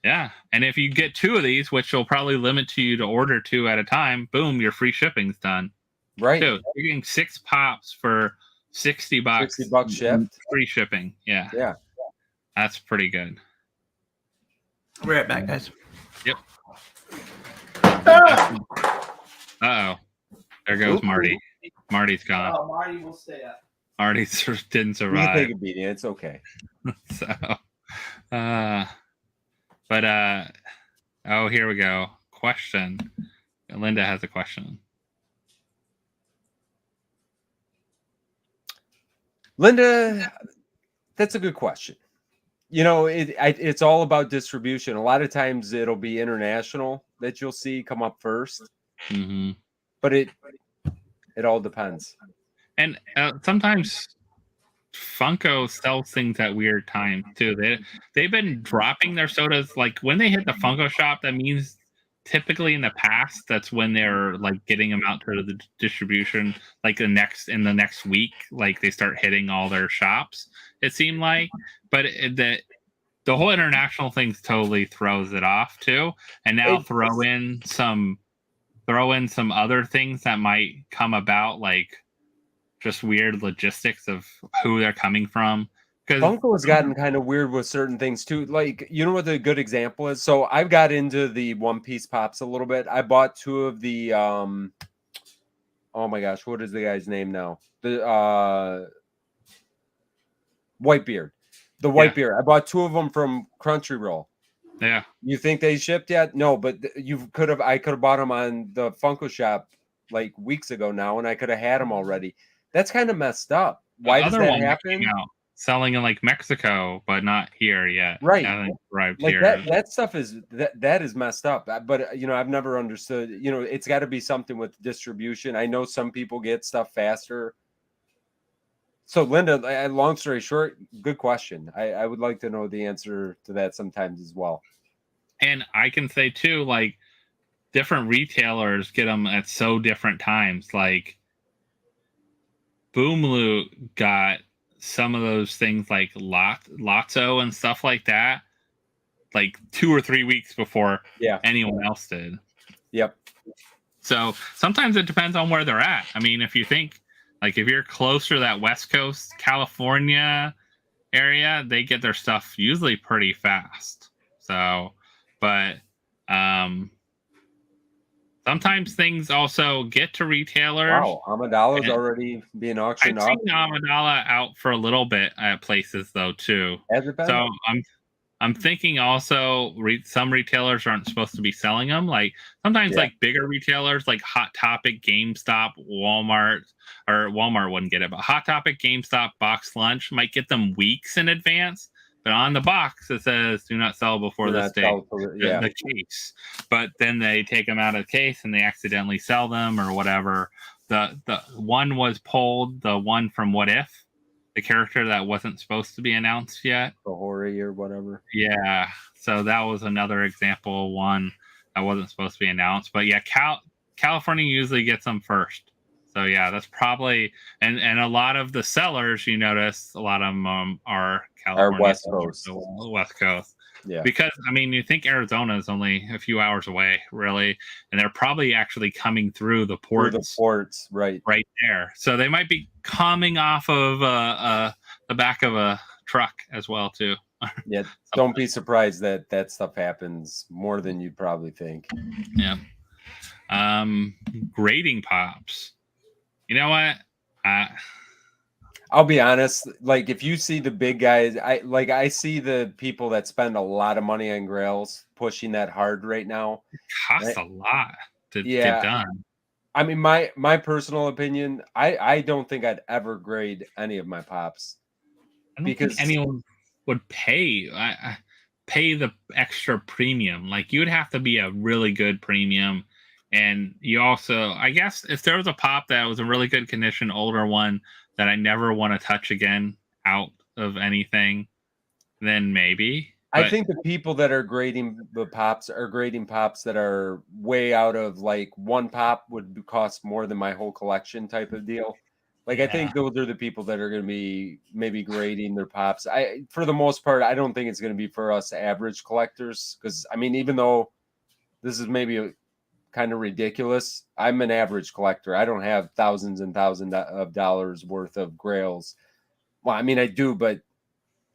Yeah, and if you get 2 of these, which will probably limit you to order 2 at a time, boom, your free shipping's done. Right. So you're getting 6 pops for $60. $60 shipped. Free shipping. Yeah. Yeah. That's pretty good. We'll be right back, guys. Yep. Uh-oh. There goes Marty. Marty's gone. Oh, Marty will stay up. Marty didn't survive. You take a beating. It's okay. So, here we go. Question. Linda has a question. Linda, that's a good question. You know, it's all about distribution. A lot of times it'll be international that you'll see come up first, but it all depends. And sometimes Funko sells things at weird times too. They've been dropping their sodas like when they hit the Funko shop. That means typically in the past, that's when they're like getting them out to the distribution. Like in the next week, like they start hitting all their shops. It seemed like, but the whole international thing totally throws it off too. And now throw in some other things that might come about, like just weird logistics of who they're coming from. Because Funko has gotten kind of weird with certain things too. Like, you know what the good example is? So I've got into the One Piece pops a little bit. I bought 2 of the oh my gosh, what is the guy's name now? The Whitebeard. The Whitebeard. I bought 2 of them from Crunchyroll. Yeah. You think they shipped yet? No, but I could have bought them on the Funko shop like weeks ago now, and I could have had them already. That's kind of messed up. Why does that happen? Selling in like Mexico, but not here yet. Right. Arrived like here. that stuff is that is messed up. But you know, I've never understood. You know, it's got to be something with distribution. I know some people get stuff faster. So, Linda, long story short, good question. I would like to know the answer to that sometimes as well. And I can say too, like different retailers get them at so different times. Like Boomloot got some of those things like Lotso and stuff like that, like 2 or 3 weeks before anyone else did. Yep. So sometimes it depends on where they're at. I mean, if you think like if you're closer to that West Coast California area, they get their stuff usually pretty fast. So, but sometimes things also get to retailers. Wow, Amidala's already being auctioned off. I've seen Amidala out for a little bit at places though too. Has it been? So I'm thinking also some retailers aren't supposed to be selling them. Like sometimes like bigger retailers like Hot Topic, GameStop, Walmart, or Walmart wouldn't get it, but Hot Topic, GameStop, Box Lunch might get them weeks in advance. But on the box it says do not sell before this date. The case. But then they take them out of the case and they accidentally sell them or whatever. The one was pulled, the one from What If, the character that wasn't supposed to be announced yet. The Hori or whatever. Yeah. So that was another example of one that wasn't supposed to be announced. But yeah, California usually gets them first. So yeah, that's probably and a lot of the sellers, you notice a lot of them are California, West Coast. West Coast. Yeah. Because I mean, you think Arizona is only a few hours away, really, and they're probably actually coming through the ports. Through the ports, right there. So they might be coming off of the back of a truck as well, too. Yeah, don't be surprised that stuff happens more than you'd probably think. Yeah. Grading pops. You know what? I'll be honest. Like, if you see the big guys, I see the people that spend a lot of money on grails pushing that hard right now. It costs a lot to get done. I mean, my personal opinion, I don't think I'd ever grade any of my pops. I don't think anyone would pay the extra premium. Like, you would have to be a really good premium. And you also, I guess, if there was a pop that was a really good condition, older one that I never want to touch again out of anything, then maybe. I think the people that are grading the pops are grading pops that are way out of, like, one pop would cost more than my whole collection type of deal. Like, I think those are the people that are going to be maybe grading their pops. For the most part, I don't think it's going to be for us average collectors. Because, I mean, even though this is maybe kind of ridiculous, I'm an average collector. I don't have thousands and thousands of dollars worth of grails. Well, I mean, I do, but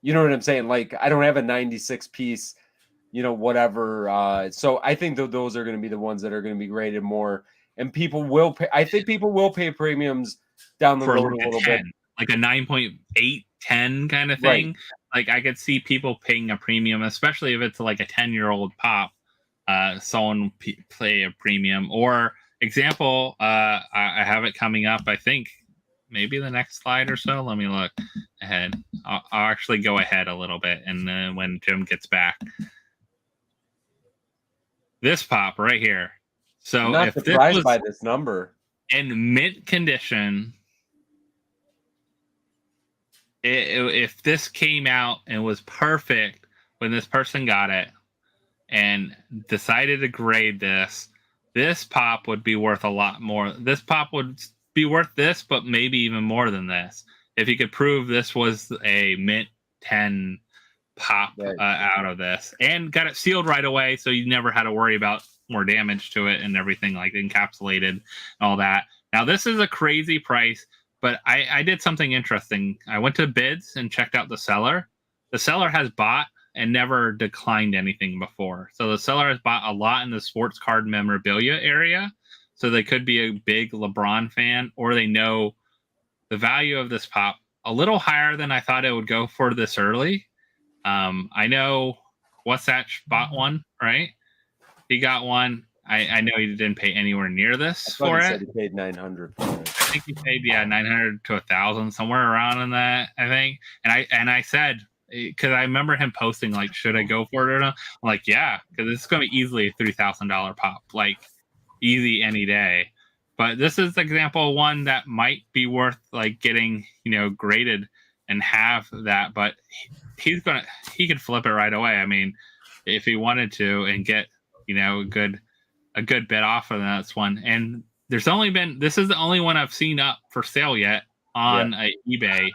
you know what I'm saying? Like, I don't have a 96 piece, you know, whatever. So I think that those are going to be the ones that are going to be graded more. And people will pay. I think people will pay premiums down the road a little bit. Like a 9.8, 10 kind of thing. Right. Like, I could see people paying a premium, especially if it's like a 10-year-old pop. Someone play a premium. Or example, I have it coming up, I think maybe the next slide or so. Let me look ahead. I'll actually go ahead a little bit, and then when Jim gets back, this pop right here. So I'm not if this surprised was by this number. in mint condition, if this came out and was perfect when this person got it and decided to grade this, this pop would be worth a lot more. This pop would be worth this, but maybe even more than this. If you could prove this was a mint 10 pop out of this and got it sealed right away, so you never had to worry about more damage to it and everything, like encapsulated and all that. Now, this is a crazy price, but I did something interesting. I went to bids and checked out the seller. The seller has bought and never declined anything before. So the seller has bought a lot in the sports card memorabilia area. So they could be a big LeBron fan, or they know the value of this pop a little higher than I thought it would go for this early. I know Wasatch bought one, right? He got one. I know he didn't pay anywhere near this for it. He paid $900 for it. I think he paid 900 to 1,000, somewhere around in that, I think. And I said, because I remember him posting like, should I go for it or not? I'm like, yeah, because it's going to be easily a $3,000 pop, like easy any day. But this is the example of one that might be worth like getting, graded and have that. But he could flip it right away. I mean, if he wanted to and get, a good bit off of this one. And this is the only one I've seen up for sale yet on eBay,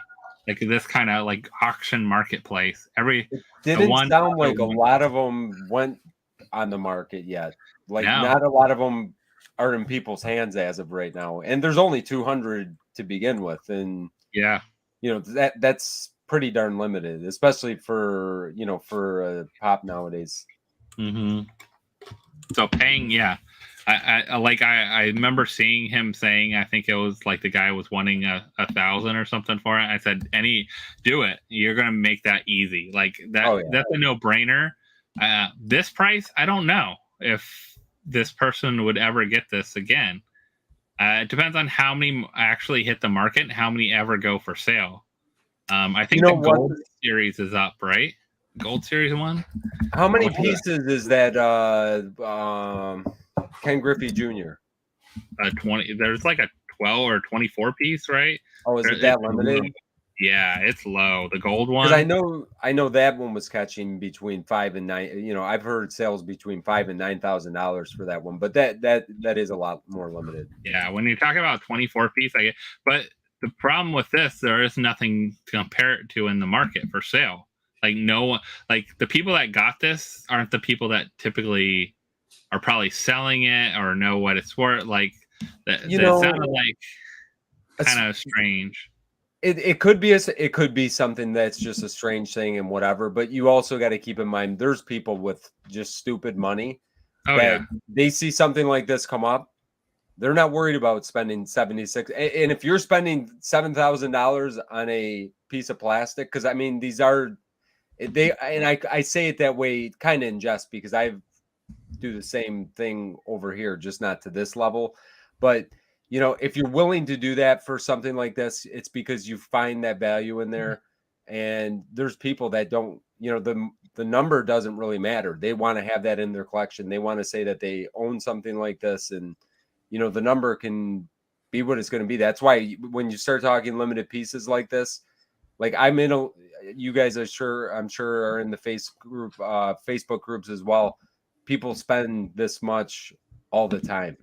like this kind of like auction marketplace. It didn't sound like a lot of them went on the market yet. Like not a lot of them are in people's hands as of right now. And there's only 200 to begin with. And that's pretty darn limited, especially for a pop nowadays. Mm-hmm. So paying, I remember seeing him saying, I think it was like the guy was wanting 1,000 or something for it. I said, do it. You're gonna make that easy. Like that. That's a no-brainer. This price, I don't know if this person would ever get this again. It depends on how many actually hit the market and how many ever go for sale. I think the Gold Series is up, right? Gold Series 1. How many pieces is that Ken Griffey Jr.? 20. There's like a 12 or 24 piece, right? Oh, is it that limited? Yeah, it's low. The gold one. Because I know that one was catching between $5,000 and $9,000. I've heard sales between $5,000 and $9,000 for that one, but that is a lot more limited. Yeah, when you talk about 24 piece, but the problem with this, there is nothing to compare it to in the market for sale. Like the people that got this aren't the people that typically are probably selling it or know what it's worth. Like that sounded like kind of strange. It could be something that's just a strange thing and whatever. But you also got to keep in mind there's people with just stupid money. They see something like this come up. They're not worried about spending $76. And if you're spending $7,000 on a piece of plastic, because I mean these are. I say it that way kind of in jest because I do the same thing over here, just not to this level. But, if you're willing to do that for something like this, it's because you find that value in there. And there's people that don't, the number doesn't really matter. They want to have that in their collection. They want to say that they own something like this. And, the number can be what it's going to be. That's why when you start talking limited pieces like this, like you guys I'm sure are in the Facebook groups as well. People spend this much all the time.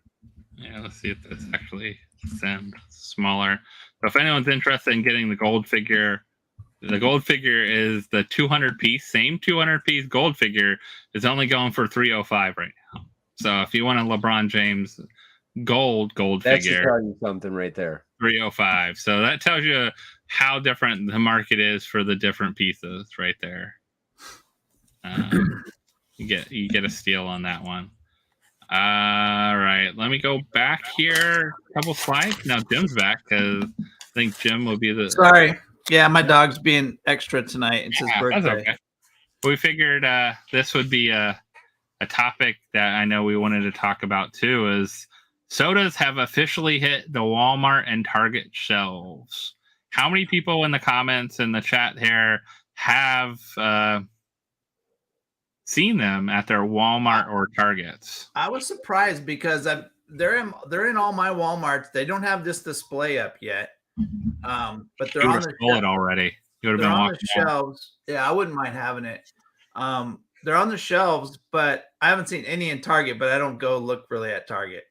Yeah, let's see if this actually sends smaller. So if anyone's interested in getting the gold figure is the 200 piece, same 200 piece gold figure is only going for $305 right now. So if you want a LeBron James gold that figure, should tell you something right there. $305. So that tells you how different the market is for the different pieces right there. You get a steal on that one. All right, let me go back here a couple slides. Now Jim's back because I think Jim will be the. Sorry, yeah, my dog's being extra tonight. It's his birthday. Okay. We figured this would be a topic that I know we wanted to talk about too. Is sodas have officially hit the Walmart and Target shelves. How many people in the comments in the chat here have seen them at their Walmart or Targets? I was surprised because they're in all my Walmarts. They don't have this display up yet, but they're on the shelves already. You would have been on the shelves. Yeah, I wouldn't mind having it. They're on the shelves, but I haven't seen any in Target. But I don't go look really at Target.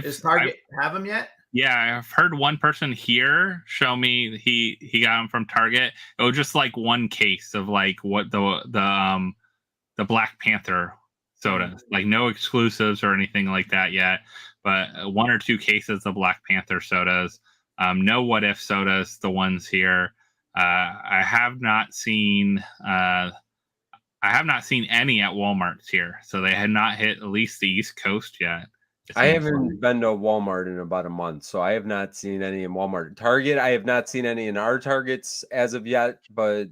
Does Target have them yet? Yeah, I've heard one person here show me he got them from Target. It was just like one case of like what the Black Panther sodas, like no exclusives or anything like that yet, but 1 or 2 cases of Black Panther sodas. No what if sodas, the ones here. I have not seen any at Walmart's here, so they had not hit at least the East Coast yet. I haven't been to Walmart in about a month, so I have not seen any in Walmart. Target, I have not seen any in our Targets as of yet, but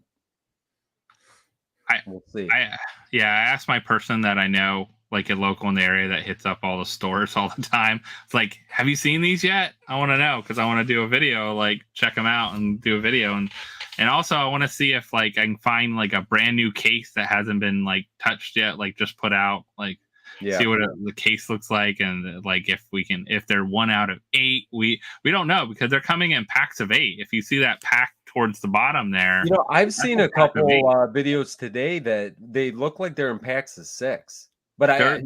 we'll see. I asked my person that I know, like a local in the area that hits up all the stores all the time. It's like, have you seen these yet? I want to know because I want to do a video, like check them out and do a video, and also I want to see if like I can find like a brand new case that hasn't been like touched yet, like just put out, like. Yeah. See what the case looks like, and like if they're 1 out of 8, we don't know because they're coming in packs of 8. If you see that pack towards the bottom there, I've seen a couple videos today that they look like they're in packs of 6. But there's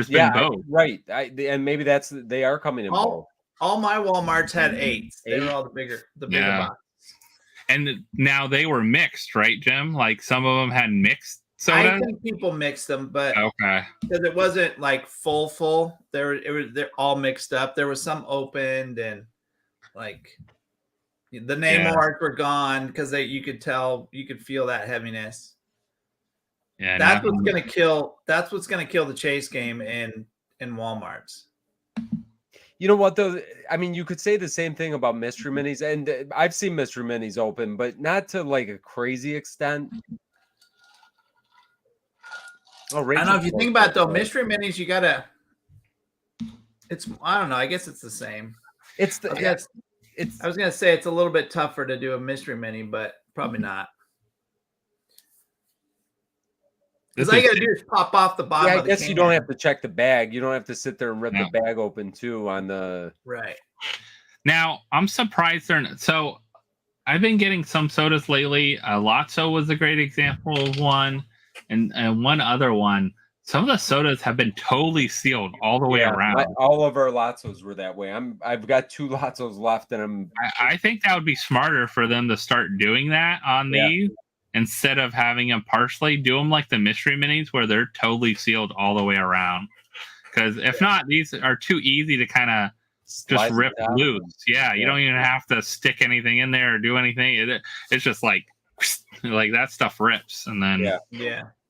been both, right? And maybe they are coming in both. All my Walmarts had 8s. They were all the bigger boxes. And now they were mixed, right, Jim? Like some of them had mixed. I think people mixed them, but okay, because it wasn't like full. They're all mixed up. There was some opened and like the name arts were gone because you could feel that heaviness. Yeah, that's what's gonna kill the chase game in Walmart's. You know what though? I mean, you could say the same thing about mystery minis, and I've seen mystery minis open, but not to like a crazy extent. I don't know if you think about it, though, mystery minis, you gotta. I don't know. I guess it's the same. I was gonna say it's a little bit tougher to do a mystery mini, but probably not. Because all you gotta do is pop off the bottom. Yeah, I guess you don't have to check the bag. You don't have to sit there and rip the bag open too on the. Right. Now I'm surprised so I've been getting some sodas lately. Lotso was a great example of one. And one other one, some of the sodas have been totally sealed all the way around. All of our Lotsos were that way. I've got 2 Lotsos left, and I think that would be smarter for them to start doing that on these instead of having them partially. Do them like the mystery minis where they're totally sealed all the way around. Because if not, these are too easy to kind of just rip loose. Yeah, you don't even have to stick anything in there or do anything. It's just like that stuff rips, and then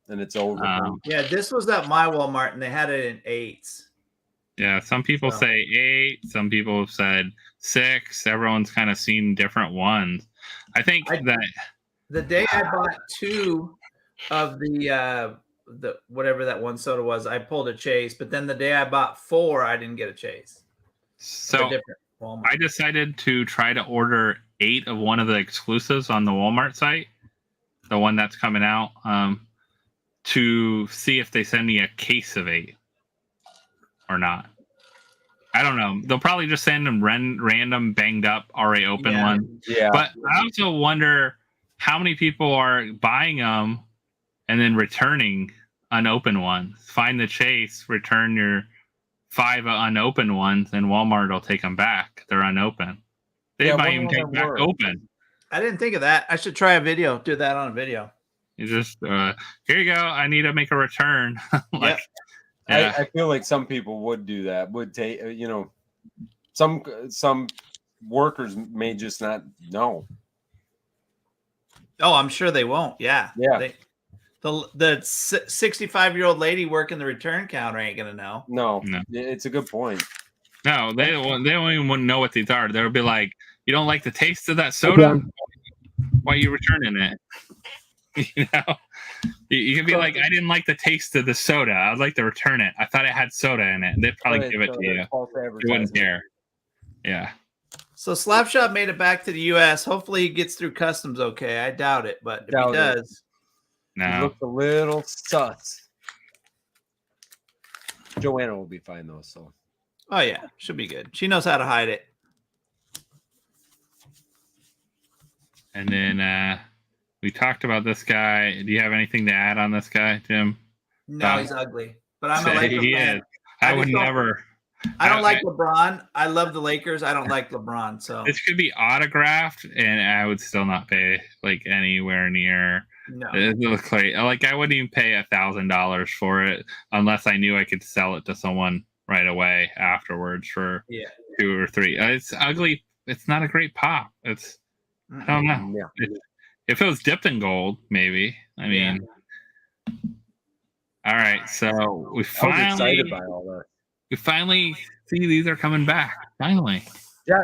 and it's over. This was at my Walmart, and they had it in 8s. Yeah, some people say 8, some people have said 6. Everyone's kind of seen different ones. I think that the day I bought 2 of the whatever that one soda was, I pulled a chase, but then the day I bought 4, I didn't get a chase. So I decided to try to order 8 of one of the exclusives on the Walmart site, the one that's coming out, to see if they send me a case of 8 or not. I don't know. They'll probably just send them random banged up already open ones. Yeah. But I also wonder how many people are buying them and then returning unopened ones. Find the chase, return your 5 unopened ones, and Walmart will take them back. They're unopened. They might even take back open. I didn't think of that. I should try a video. Do that on a video. You just here you go. I need to make a return. I feel like some people would do that. Would take some workers may just not know. Oh, I'm sure they won't. Yeah. The 65-year-old lady working the return counter ain't gonna know. No, it's a good point. No, they don't even know what these are. They'll be like, "You don't like the taste of that soda? Why are you returning it?" You could be like, I didn't like the taste of the soda. I'd like to return it. I thought it had soda in it. They'd probably give it to you. You wouldn't care. Yeah. So Slapshot made it back to the U.S. Hopefully he gets through customs okay. I doubt it, but if he does, no. He looks a little sus. Joanna will be fine though. So. Oh yeah, she'll be good. She knows how to hide it. And then we talked about this guy. Do you have anything to add on this guy, Tim? No, he's ugly. But I'm a Lakers fan. I would never. I don't like LeBron. I love the Lakers. I don't like LeBron. So this could be autographed, and I would still not pay like anywhere near. No, it looks like I wouldn't even pay $1,000 for it unless I knew I could sell it to someone right away afterwards for 2 or 3. It's ugly. It's not a great pop. It's I don't know. Yeah. If it was dipped in gold, maybe. I mean, all right. So we finally by all that. We finally see these are coming back. Finally. Yeah,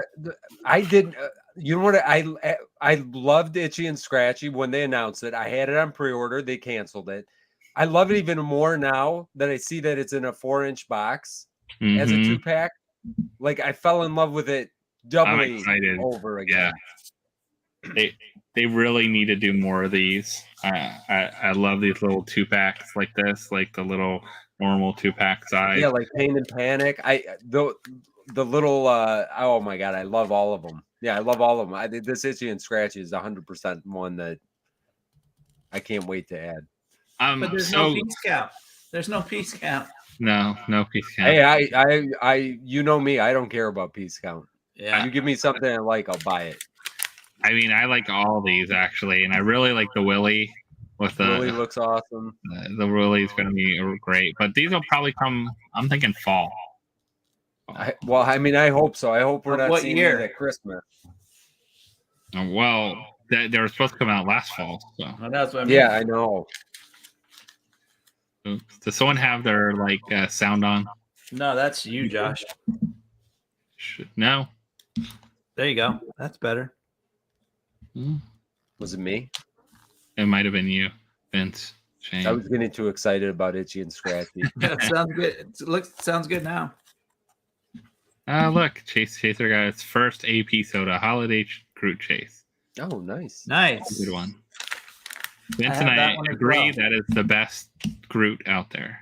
I did. You know what? I loved Itchy and Scratchy when they announced it. I had it on pre-order. They canceled it. I love it even more now that I see that it's in a 4-inch box as a 2-pack. Like I fell in love with it doubly over again. Yeah. They really need to do more of these. I love these little 2-packs like this, like the little normal 2-pack size. Yeah, like Pain and Panic. The little oh my god, I love all of them. Yeah, I love all of them. This Itchy and Scratchy is 100% one that I can't wait to add. But there's no piece count. There's no piece count. No piece count. Hey, I you know me, I don't care about piece count. Yeah. You give me something I like, I'll buy it. I mean, I like all these actually, and I really like the Willy. Willy looks awesome. The Willy's going to be great, but these will probably come. I'm thinking fall. I hope so. I hope we're not seeing it at Christmas. Well, they were supposed to come out last fall. So. Well, that's what I mean. Yeah, I know. Does someone have their sound on? No, that's you, Josh. No. There you go. That's better. Was it me? It might have been you, Vince. Shane. I was getting too excited about Itchy and Scratchy. That sounds good. Sounds good now. Look, Chaser got its first AP Soda Holiday Groot Chase. Oh, nice. Nice. Good one. Vince and I agree that is the best Groot out there.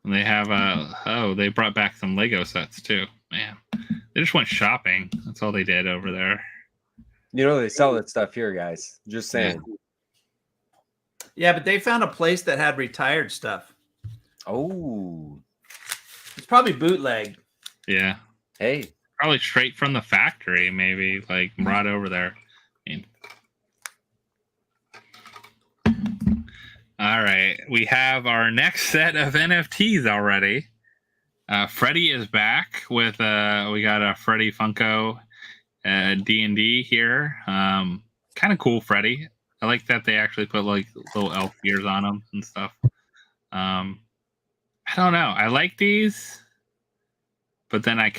They have they brought back some Lego sets too. Man, they just went shopping. That's all they did over there. You know they sell that stuff here, guys. Just saying. Yeah, but they found a place that had retired stuff. Oh, it's probably bootleg. Yeah. Hey, probably straight from the factory, maybe like brought over there. All right, we have our next set of NFTs already. Freddy is back with we got a Freddy Funko D&D here. Kind of cool Freddy. I like that they actually put like little elf ears on them and stuff. I don't know. I like these, but then I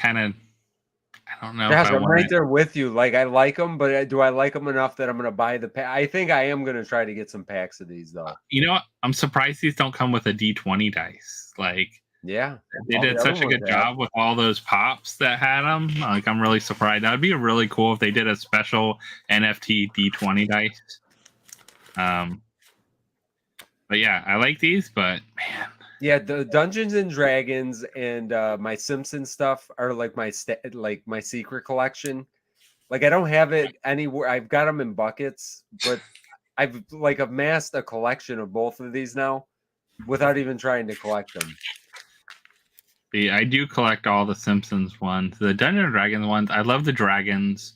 don't know. Gosh, I'm right there with you. Like I like them, but do I like them enough that I'm going to buy the pack? I think I am going to try to get some packs of these though. You know what? I'm surprised these don't come with a D20 dice. Like, yeah, they did such a good job with all those pops that had them. Like, I'm really surprised. That'd be really cool if they did a special NFT D20 dice. But yeah, I like these, but man. Yeah, the Dungeons and Dragons and my Simpsons stuff are like my secret collection. Like I don't have it anywhere. I've got them in buckets, but I've like amassed a collection of both of these now without even trying to collect them. I do collect all the Simpsons ones. The Dungeons and Dragons ones, I love the dragons.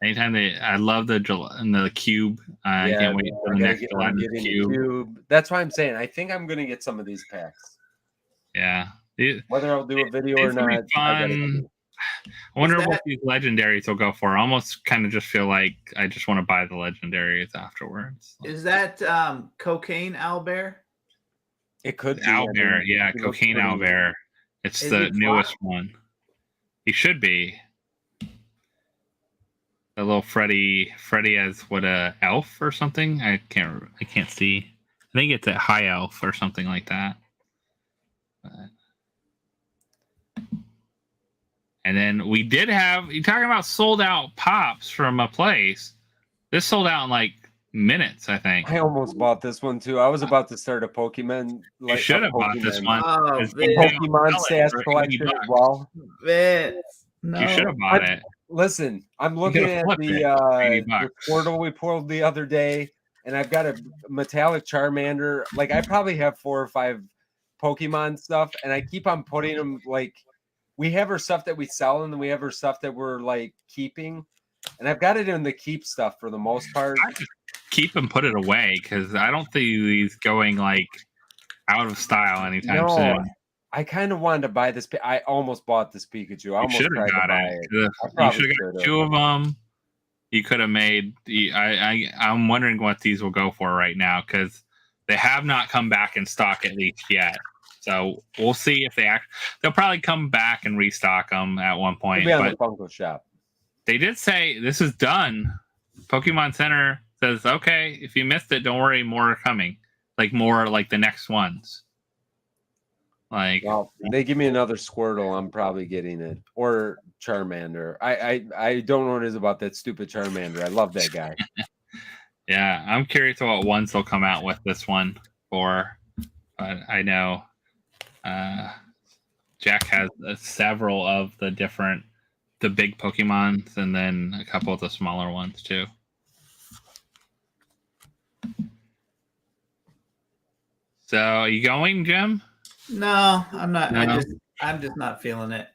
I love the cube. I can't wait for the next one. Cube. That's why I'm saying I think I'm gonna get some of these packs. Yeah. Whether I'll do a video or not. I wonder what these legendaries will go for. I almost kind of just feel like I just want to buy the legendaries afterwards. Is that Cocaine Owlbear? It could be Owlbear, yeah, Cocaine Owlbear. It's the newest one. He should be. the little Freddy as what a elf or something. I can't see. I think it's a high elf or something like that. And then we did have, you're talking about sold out pops from a place. This sold out in like minutes, I think. I almost bought this one too. I was about to start a Pokemon. You should have bought this one. Oh, Pokemon stash collection as well. No. You should have bought it. Listen, I'm looking at the portal we pulled the other day, and I've got a metallic Charmander. Like, I probably have 4 or 5 Pokemon stuff, and I keep on putting them, like, we have our stuff that we sell, and then we have our stuff that we're, like, keeping. And I've got it in the keep stuff for the most part. I just keep and put it away, because I don't see these going, like, out of style anytime soon. I kind of wanted to buy this. I almost bought this Pikachu. I almost should have got it. You should have got 2 of them. You could have made. I'm wondering what these will go for right now, because they have not come back in stock at least yet. So we'll see if they'll probably come back and restock them at one point. It'll be on the Funko shop. They did say this is done. Pokemon Center says, okay, if you missed it, don't worry, more are coming. Like more like the next ones. Like, well, they give me another Squirtle, I'm probably getting it, or Charmander. I don't know what it is about that stupid Charmander. I love that guy. Yeah, I'm curious what ones they'll come out with this one for. But I know Jack has several of the big Pokemons, and then a couple of the smaller ones too. So, are you going, Jim? No, I'm not. No. I'm just not feeling it.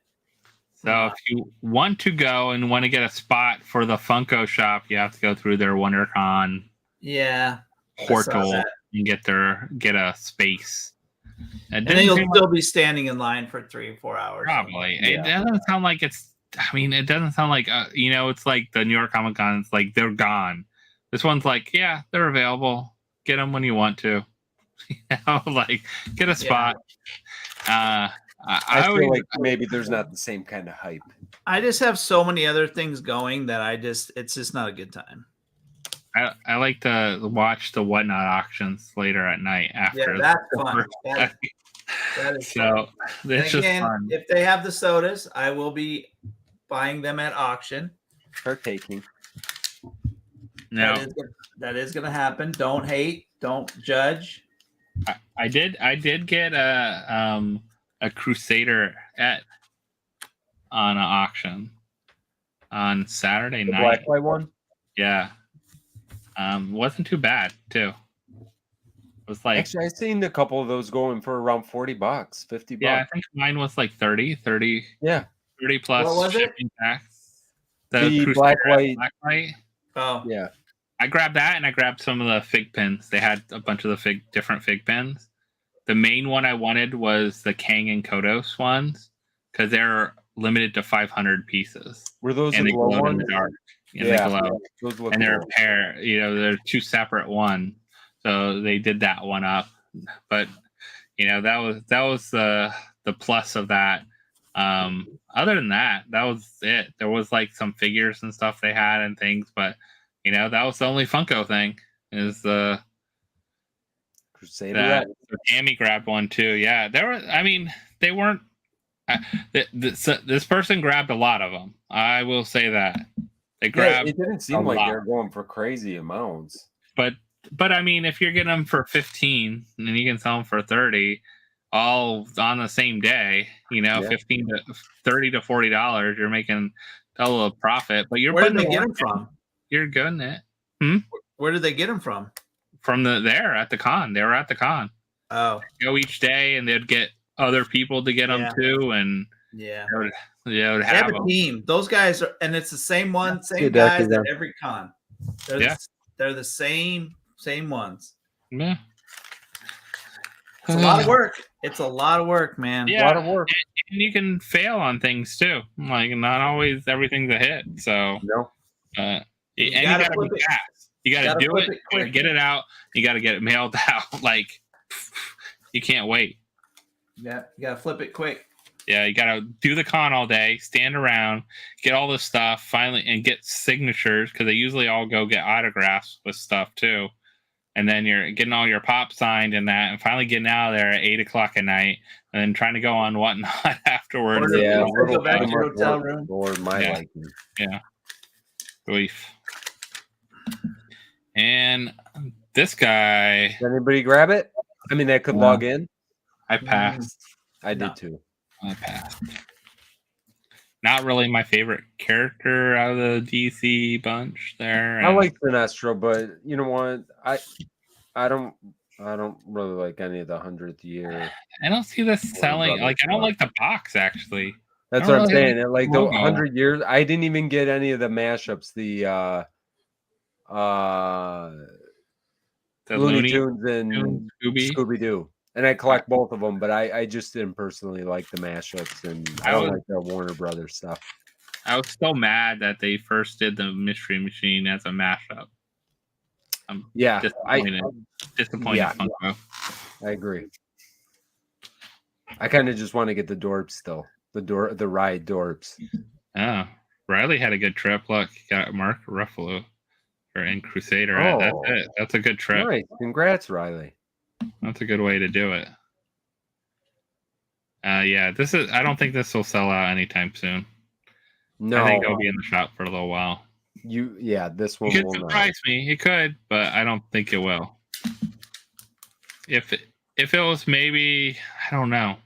So if you want to go and want to get a spot for the Funko shop, you have to go through their WonderCon portal and get a space. And then you'll still be standing in line for 3 or 4 hours. Probably. Yeah. It doesn't sound like it's. I mean, it doesn't sound like it's like the New York Comic Con. It's like they're gone. This one's like, yeah, they're available. Get them when you want to. Like get a spot. I feel like maybe there's not the same kind of hype. I just have so many other things going that it's just not a good time. I like to watch the Whatnot auctions later at night after. Yeah, that's fun. That is so fun. It's just fun. If they have the sodas, I will be buying them at auction. Partaking. No, that is going to happen. Don't hate. Don't judge. I did get a Crusader on an auction on Saturday night. Blacklight one? Yeah. Wasn't too bad too. It was like, actually, I've seen a couple of those going for around $40, $50. Yeah, I think mine was like 30. Yeah. 30 plus what was shipping tax. The Blacklight. Oh. Yeah. I grabbed that, and I grabbed some of the fig pins. They had a bunch of the different fig pins. The main one I wanted was the Kang and Kodos ones, because they're limited to 500 pieces. Were those and the they glow ones? in the dark? And yeah, they glow. Those look and they're cool. a pair. They're 2 separate ones. So they did that one up. But that was the plus of that. Other than that was it. There was like some figures and stuff they had and things, but that was the only Funko thing. Is the Crusader? Tammy grabbed one too. Yeah, they weren't. This person grabbed a lot of them. I will say that they grabbed. It didn't seem like they were going for crazy amounts. But I mean, if you're getting them for 15 and you can sell them for 30, all on the same day, $15 to $30 to $40, you're making a little profit. But where did they get them from? You're good in it. Where did they get them from? From there at the con. They were at the con. Oh, go each day, and they'd get other people to get them too, and would have a team. Those guys are, and it's the same guys at every con. They're the same ones. Yeah. It's a lot of work. It's a lot of work, man. Yeah, a lot of work. And you can fail on things too. Like not always everything's a hit. So you gotta be fast. You gotta do it. You gotta get it out. You gotta get it mailed out. Like you can't wait. Yeah, you gotta flip it quick. Yeah, you gotta do the con all day, stand around, get all this stuff, finally, and get signatures because they usually all go get autographs with stuff too. And then you're getting all your pop signed and that, and finally getting out of there at 8 o'clock at night, and then trying to go on whatnot afterwards. Yeah, go back to your hotel room. Or my liking. Yeah, relief. And this guy, Did anybody grab it? I mean, they could log in. I passed. I did too. I passed. Not really my favorite character out of the DC bunch there. I like Sinestro, but you know what? I don't really like any of the 100th year. I don't see this selling. Like, I don't like the box actually. That's what I'm saying. Like the 100 years, I didn't even get any of the mashups. The Looney Tunes and Scooby Doo. And I collect both of them, but I just didn't personally like the mashups, and I don't like the Warner Brothers stuff. I was so mad that they first did the Mystery Machine as a mashup. I'm disappointed. Funko. I agree. I kind of just want to get the Dorps still. The ride Dorps. Oh, Riley had a good trip. Look, he got Mark Ruffalo in Crusader. Oh, that's it. That's a good trip. Nice. Congrats, Riley. That's a good way to do it. Yeah, this is. I don't think this will sell out anytime soon. No, I think it'll be in the shop for a little while. This one could surprise me. It could, but I don't think it will. If it was maybe, I don't know.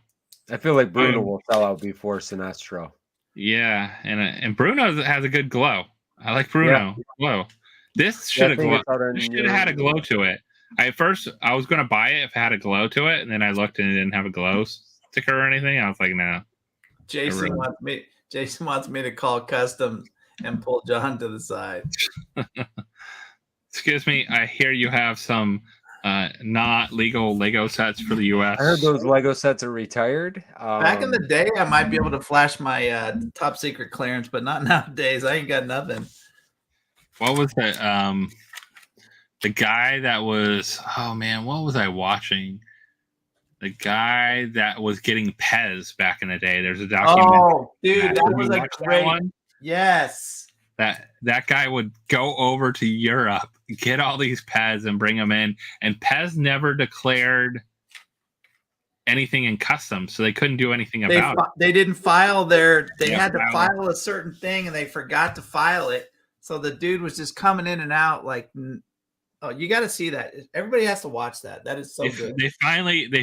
I feel like Bruno will sell out before Sinestro. Yeah, and Bruno has a good glow. I like Bruno. Yeah. Glow. This should have had a glow to it. I was going to buy it if it had a glow to it, and then I looked and it didn't have a glow sticker or anything. I was like, no. Jason wants me to call customs and pull John to the side. Excuse me. I hear you have some not legal Lego sets for the U.S. I heard those Lego sets are retired. Back in the day, I might be able to flash my top secret clearance, but not nowadays. I ain't got nothing. What was it? The guy that was, oh man, what was I watching? The guy that was getting Pez back in the day. There's a documentary. Oh, dude, that was a great one. Yes. That guy would go over to Europe, get all these Pez and bring them in. And Pez never declared anything in customs, so they couldn't do anything about it. They didn't file they had to file a certain thing and they forgot to file it. So the dude was just coming in and out like, oh, you got to see that. Everybody has to watch that. That is so good. They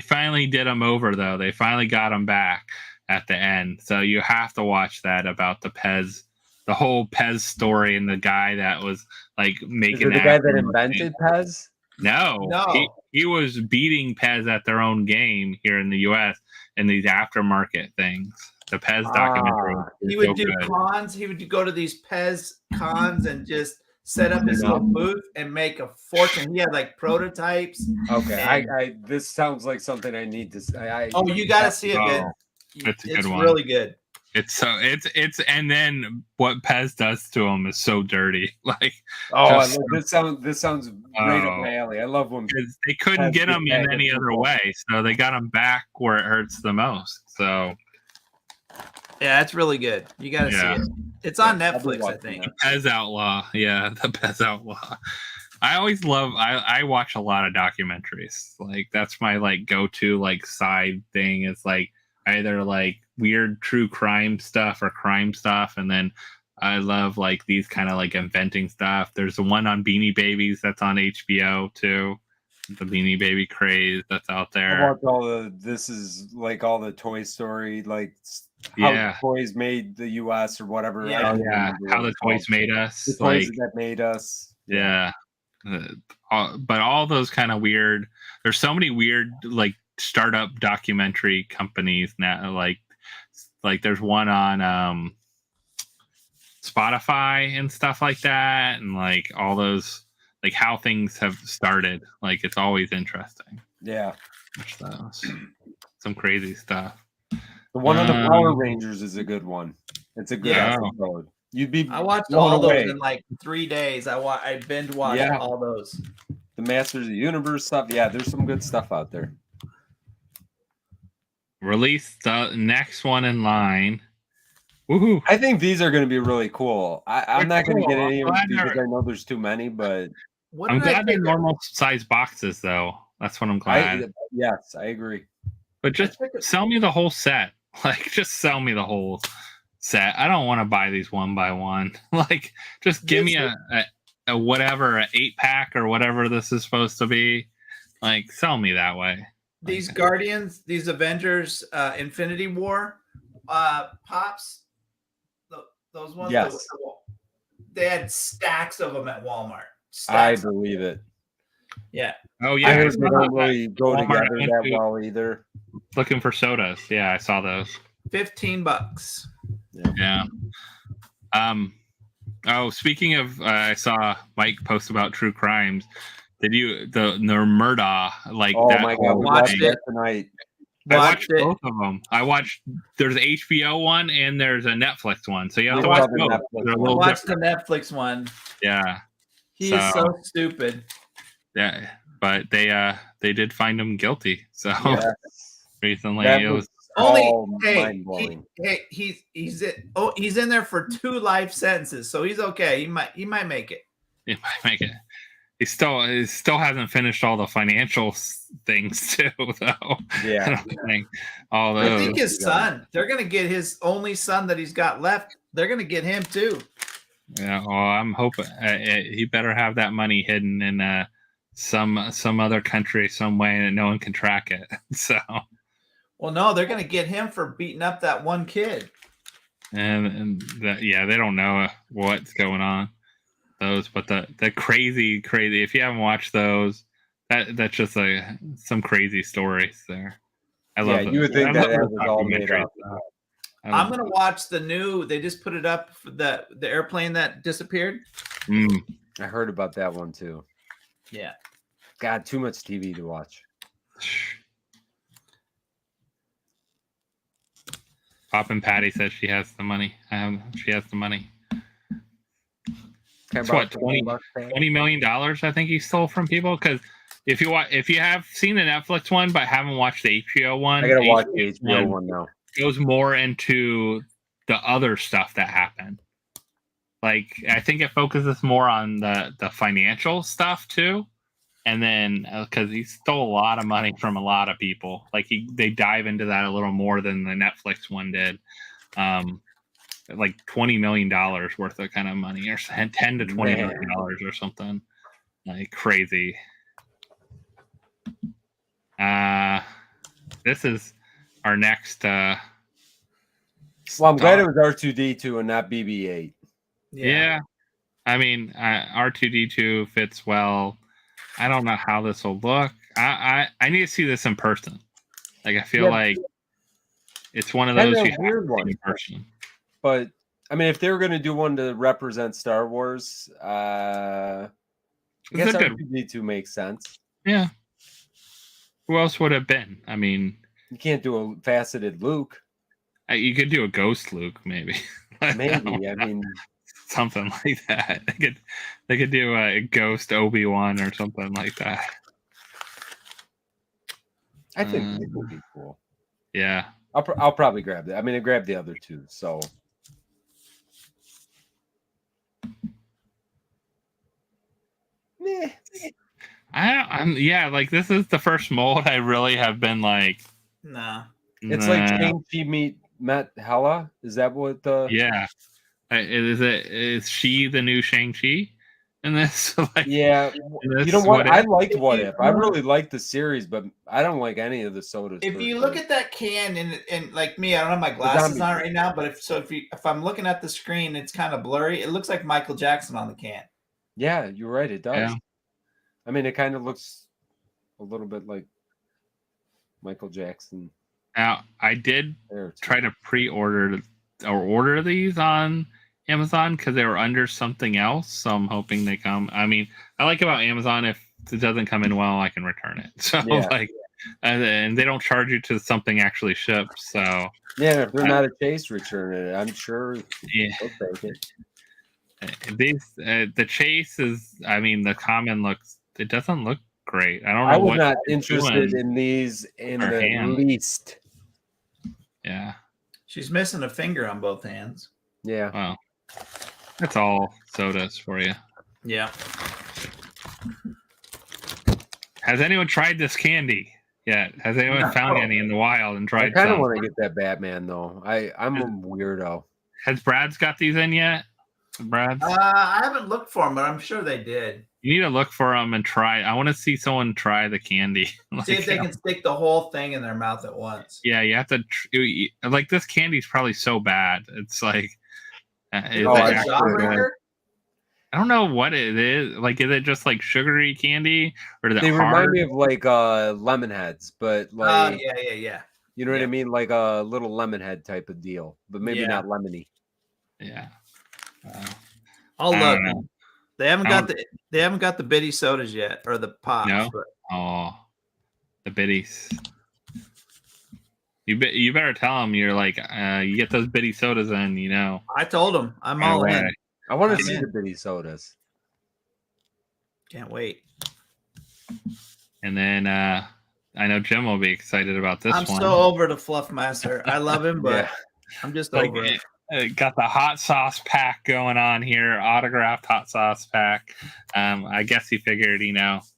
finally did him over though. They finally got him back at the end. So you have to watch that about the Pez, the whole Pez story, and the guy that was like making the guy that invented Pez. No. He was beating Pez at their own game here in the U.S. in these aftermarket things. The Pez documentary. He would do cons. He would go to these Pez cons and just set up his little booth and make a fortune. He had like prototypes. Okay, this sounds like something I need to. You got to see it. Man. It's a good one. Really good. It's and then what Pez does to him is so dirty. Like, this sounds right up my alley. I love when they couldn't get him in any other way, so they got him back where it hurts the most. So. Yeah, it's really good. You got to see it. It's on Netflix, I think. The Pez Outlaw. Yeah, the Pez Outlaw. I always love, I watch a lot of documentaries. Like, that's my, like, go-to, like, side thing. It's, like, either, like, weird true crime stuff or crime stuff. And then I love, like, these kind of, like, inventing stuff. There's the one on Beanie Babies that's on HBO, too. The Beanie Baby craze that's out there. I watch this is, like, all the Toy Story, like... How toys made the U.S. or whatever. Yeah, how the toys made us. The toys that made us. Yeah. But all those kind of weird, there's so many weird, like, startup documentary companies now. Like there's one on Spotify and stuff like that. And, like, all those, like, how things have started. Like, it's always interesting. Yeah. Some crazy stuff. The one on the Power Rangers is a good one. It's a good episode. I watched all those in like 3 days. I binge watched all those. The Masters of the Universe stuff. Yeah, there's some good stuff out there. release the next one in line. Woohoo! I think these are going to be really cool. I'm They're not going to get cool. any of I'm them glad because I know there's too many, but I'm glad they're normal size boxes, though. That's what I'm glad. Yes, I agree. But just sell me the whole set. Like, just sell me the whole set. I don't want to buy these one by one. Like, just give me a whatever, an 8-pack or whatever this is supposed to be. Like, sell me that way. These Guardians, these Avengers, Infinity War pops, those ones. Yes. They had stacks of them at Walmart. I believe it. Yeah. Oh yeah. I heard they don't really go together that well either. Looking for sodas. Yeah, I saw those. $15. Yeah. Oh, speaking of, I saw Mike post about true crimes. Did you the Murda like? Oh that my god, we watched it tonight. I watched both of them. There's an HBO one and there's a Netflix one. So you have to watch both. Watch the Netflix one. Yeah. He is so stupid. Yeah, but they did find him guilty. So recently that it was he's in there for 2 life sentences, so he's okay. He might make it. He might make it. He still hasn't finished all the financial things too, though. Yeah, I think his son. They're gonna get his only son that he's got left. They're gonna get him too. Yeah, well, I'm hoping he better have that money hidden in some other country, some way that no one can track it. So, well, no, they're gonna get him for beating up that one kid. And they don't know what's going on. But the crazy. If you haven't watched those, that's just some crazy stories there. I love. You would think that was all made up. I'm gonna watch the new. They just put it up for the airplane that disappeared. I heard about that one too. Yeah. God, too much TV to watch. Poppin Patty says she has the money. She has the money. It's what, $20 million? I think he stole from people. Because if you have seen the Netflix one but haven't watched the HBO one, I gotta watch the HBO one now. Goes more into the other stuff that happened. Like, I think it focuses more on the financial stuff too, and then because he stole a lot of money from a lot of people. Like they dive into that a little more than the Netflix one did. Like $20 million worth of kind of money, or $10 to $20 million or something, like crazy. This is our next. Well, I'm glad it was R2D2 and not BB-8. Yeah. I mean, R2D2 fits well. I don't know how this will look. I need to see this in person. Like, I feel like it's one of those you have to see in person. But I mean, if they were going to do one to represent Star Wars, I guess R2D2 makes sense. Yeah. Who else would have been? I mean, you can't do a faceted Luke. You could do a ghost Luke, maybe. Maybe. I mean, something like that. They could do a ghost Obi-Wan or something like that. I think it would be cool. Yeah. I'll probably grab that. I mean, I grabbed the other two, so. Like this is the first mold I really have been like. Nah. It's like Shang-Chi met Hela. Is that what the? Yeah. Is she the new Shang-Chi in this? Like, yeah. You know what? I liked What If. I really liked the series, but I don't like any of the sodas. If you look at that can and like me, I don't have my glasses on right now, but if I'm looking at the screen, it's kind of blurry. It looks like Michael Jackson on the can. Yeah, you're right. It does. Yeah. I mean, it kind of looks a little bit like Michael Jackson. Now, I did try to pre-order or order these on Amazon because they were under something else. So I'm hoping they come. I mean, I like about Amazon, if it doesn't come in well, I can return it. So and they don't charge you to something actually ships. So yeah, if they're not a chase, return it. I'm sure. Yeah. They'll take it. The chase is. I mean, the common looks. It doesn't look great. I don't know. I was not interested in these in the least. Yeah. She's missing a finger on both hands. Yeah. Well, that's all sodas for you. Yeah. Has anyone tried this candy yet? Has anyone found any in the wild and I tried kind of some? want to get that Batman though. I'm a weirdo. Has Brad's got these in yet? Brad's? I haven't looked for them, but I'm sure they did. You need to look for them and try. I want to see someone try the candy. See if they can stick the whole thing in their mouth at once. Yeah, you have to. Like this candy's probably so bad. It's like. Is that a jawbreaker? I don't know what it is. Like, is it just like sugary candy, or is it They hard? remind me of like lemon heads, but like yeah. you know what I mean, like a little lemon head type of deal, but maybe not lemony. Yeah. I'll look. They haven't got the bitty sodas yet, or the pops. No. But... Oh, the biddies. You better tell them you're like you get those bitty sodas in. You know. I told them I'm all in. I want to see the bitty sodas. Can't wait. And then I know Jim will be excited about this one. I'm so over the Fluff Master. I love him, but I'm just over it. Got the hot sauce pack going on here, autographed hot sauce pack. I guess he figured,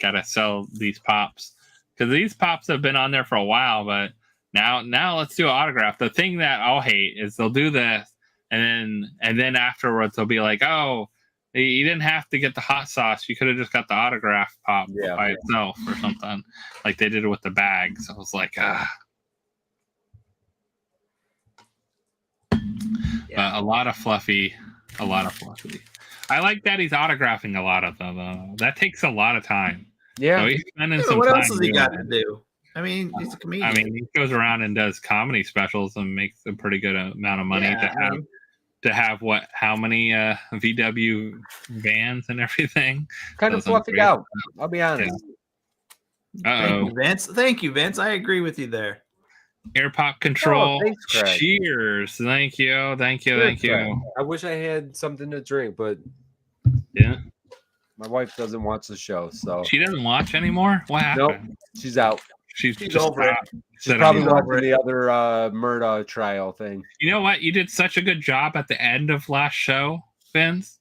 got to sell these pops because these pops have been on there for a while, but now let's do an autograph. The thing that I'll hate is they'll do this and then afterwards they'll be like, oh, you didn't have to get the hot sauce. You could have just got the autograph pop by itself or something like they did with the bags. I was like, But a lot of fluffy. I like that he's autographing a lot of them, though. That takes a lot of time. Yeah. So he's spending some what time else has he got to do? I mean, he's a comedian. I mean, he goes around and does comedy specials and makes a pretty good amount of money to have how many VW vans and everything. Kind of fluffy out. I'll be honest. Yeah. Thank you, Vince. I agree with you there. Air pop control. Oh, thanks, Craig. Cheers. Thank you. I wish I had something to drink, but yeah, my wife doesn't watch the show, so she doesn't watch anymore. What happened? Nope, she's out. She's just over it. She's probably watching the other murder trial thing. You know what? You did such a good job at the end of last show, Vince.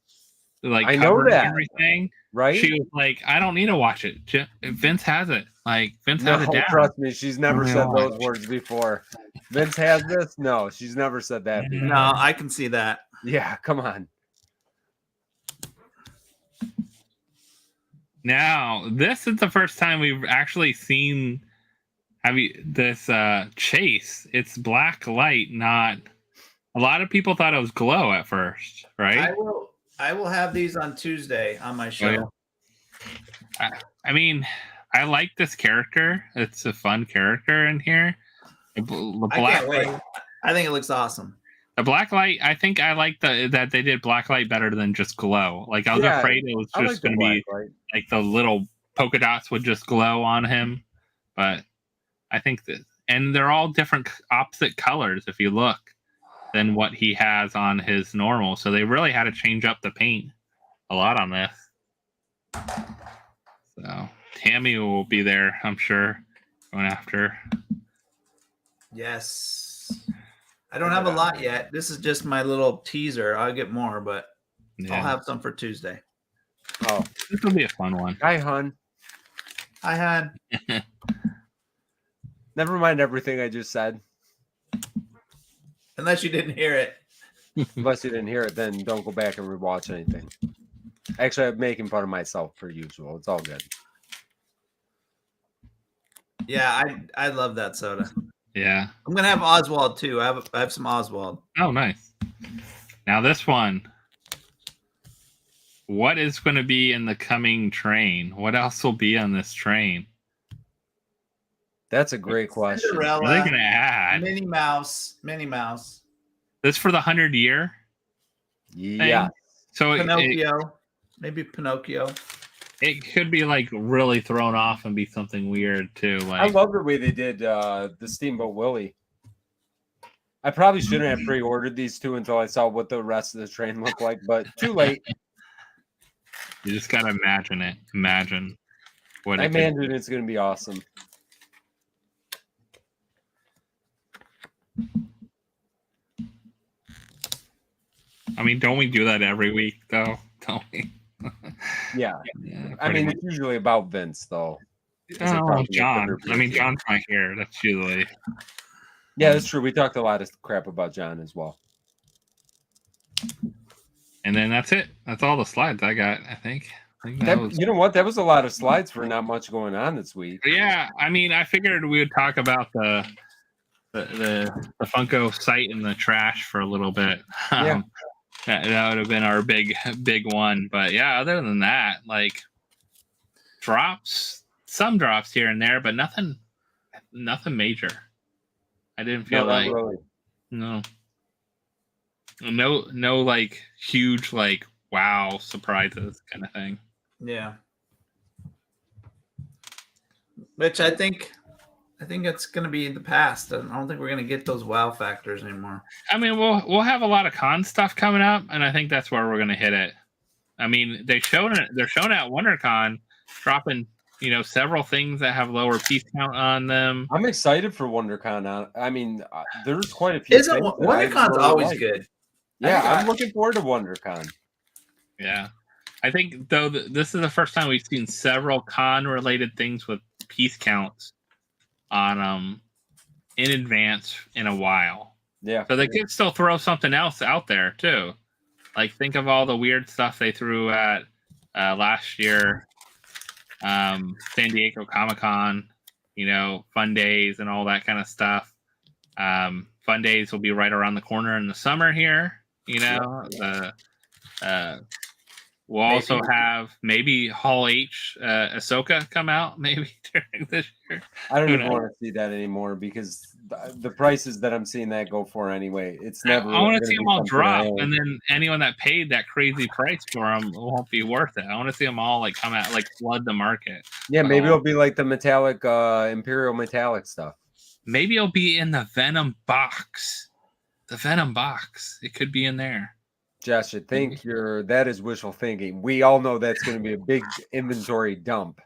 Like I know that everything. Right? She was like, I don't need to watch it. Vince has it. Like Vince has it down. Trust me, she's never said those words before. Vince has this? No, she's never said that before. No, I can see that. Yeah, come on. Now, this is the first time we've actually seen this chase. It's Blacklight, not a lot of people thought it was Glow at first, right? I will have these on Tuesday on my show. I mean, I like this character. It's a fun character in here. I can't wait. I think it looks awesome. The Blacklight, I think I like that they did Blacklight better than just Glow. Like I was afraid it was just going to be like the little polka dots would just glow on him, but I think that, and they're all different opposite colors if you look than what he has on his normal. So they really had to change up the paint a lot on this. So Tammy will be there, I'm sure, going after. Yes. I don't have a lot yet. This is just my little teaser. I'll get more, but I'll have some for Tuesday. Oh, this will be a fun one. Hi, hon. Hi, hon. Never mind everything I just said. Unless you didn't hear it. Unless you didn't hear it, then don't go back and rewatch anything. Actually, I'm making fun of myself per usual. It's all good. Yeah, I love that soda. Yeah. I'm gonna have Oswald too. I have some Oswald. Oh, nice. Now this one. What is going to be in the coming train? What else will be on this train? That's a great question. Cinderella, what are they going to add? Minnie Mouse. This for the 100-year? Yeah. So Pinocchio. Maybe Pinocchio. It could be like really thrown off and be something weird too. Like I love the way they did the Steamboat Willie. I probably shouldn't have pre-ordered these two until I saw what the rest of the train looked like, but too late. You just gotta imagine it. Imagine what I imagine it's gonna be awesome. I mean, don't we do that every week though? Don't we? Yeah. Yeah, I mean, much. it's usually about Vince though. Oh, John. I mean, John's not here. That's usually. Yeah, that's true. We talked a lot of crap about John as well. And then that's it. That's all the slides I got, I think. You know what? That was a lot of slides for not much going on this week. Yeah, I mean, I figured we would talk about the Funko site in the trash for a little bit. Yeah. That would have been our big one. But yeah, other than that, like some drops here and there, but nothing major. I didn't feel like really. no like huge like wow surprises kind of thing. Yeah. Which I think it's going to be the past. I don't think we're going to get those wow factors anymore. I mean, we'll have a lot of con stuff coming up, and I think that's where we're going to hit it. I mean, they're showing at WonderCon, dropping several things that have lower piece count on them. I'm excited for WonderCon. I mean, there's quite a few. Isn't WonderCon's always good? Yeah, I'm looking forward to WonderCon. Yeah, I think though this is the first time we've seen several con-related things with piece counts on in advance in a while. Yeah. So they could still throw something else out there too. Like think of all the weird stuff they threw at last year, San Diego Comic-Con, Fun Days and all that kind of stuff. Fun Days will be right around the corner in the summer here. We'll also have maybe Hall H Ahsoka come out maybe during this year. I don't even want to see that anymore because the prices that I'm seeing that go for anyway, it's never. I want to see them all drop, and then anyone that paid that crazy price for them won't be worth it. I want to see them all like come out, like flood the market. Yeah, maybe it'll be like the metallic Imperial metallic stuff. Maybe it'll be in the Venom box. The Venom box. It could be in there. Josh, I think that is wishful thinking. We all know that's going to be a big inventory dump.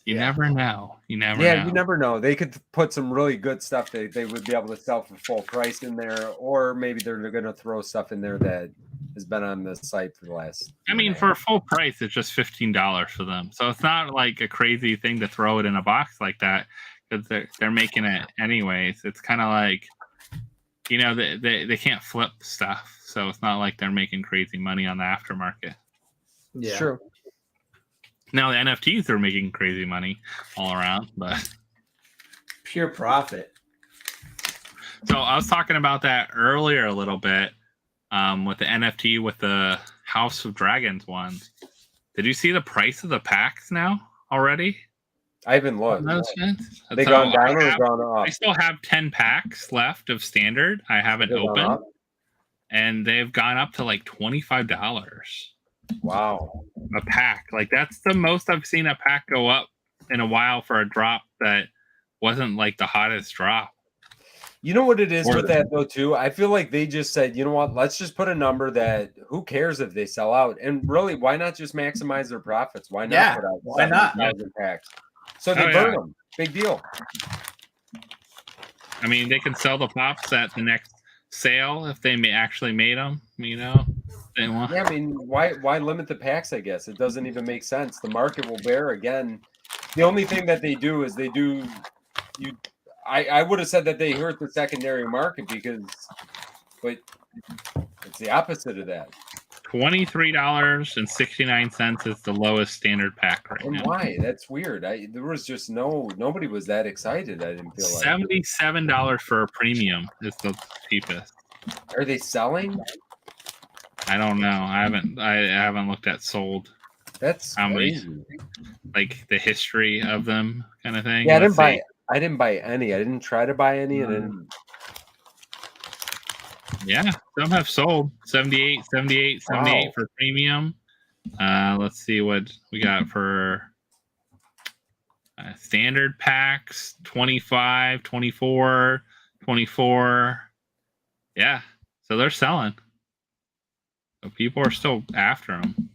You never know. You never know. They could put some really good stuff that they would be able to sell for full price in there, or maybe they're going to throw stuff in there that has been on the site for the last. I mean, for full price, it's just $15 for them. So it's not like a crazy thing to throw it in a box like that because they're making it anyways. It's kind of like, they can't flip stuff. So it's not like they're making crazy money on the aftermarket. Yeah. True. Now the NFTs are making crazy money all around, but pure profit. So I was talking about that earlier a little bit with the NFT with the House of Dragons one. Did you see the price of the packs now already? I haven't looked. They gone down or gone up? I still have 10 packs left of standard. I haven't opened. And they've gone up to like $25. Wow. A pack. Like that's the most I've seen a pack go up in a while for a drop that wasn't like the hottest drop. You know what it is with that though too? I feel like they just said, you know what, let's just put a number that who cares if they sell out? And really, why not just maximize their profits? Why not put out why not? packs? So they burn them. Big deal. I mean, they can sell the pops at the next sale if they actually made them, Yeah, I mean, why limit the packs? I guess it doesn't even make sense. The market will bear again. The only thing that they do is I would have said that they hurt the secondary market but it's the opposite of that. $23.69 is the lowest standard pack right now. Why? That's weird. There was just nobody was that excited. I didn't feel like $77 for a premium is the cheapest. Are they selling? I don't know. I haven't looked at sold. That's how crazy. many, like the history of them kind of thing. Yeah, I didn't buy any. I didn't try to buy any, and then. Yeah, some have sold 78 for premium. Let's see what we got for standard packs. 25, 24, 24. Yeah, so they're selling. So people are still after them.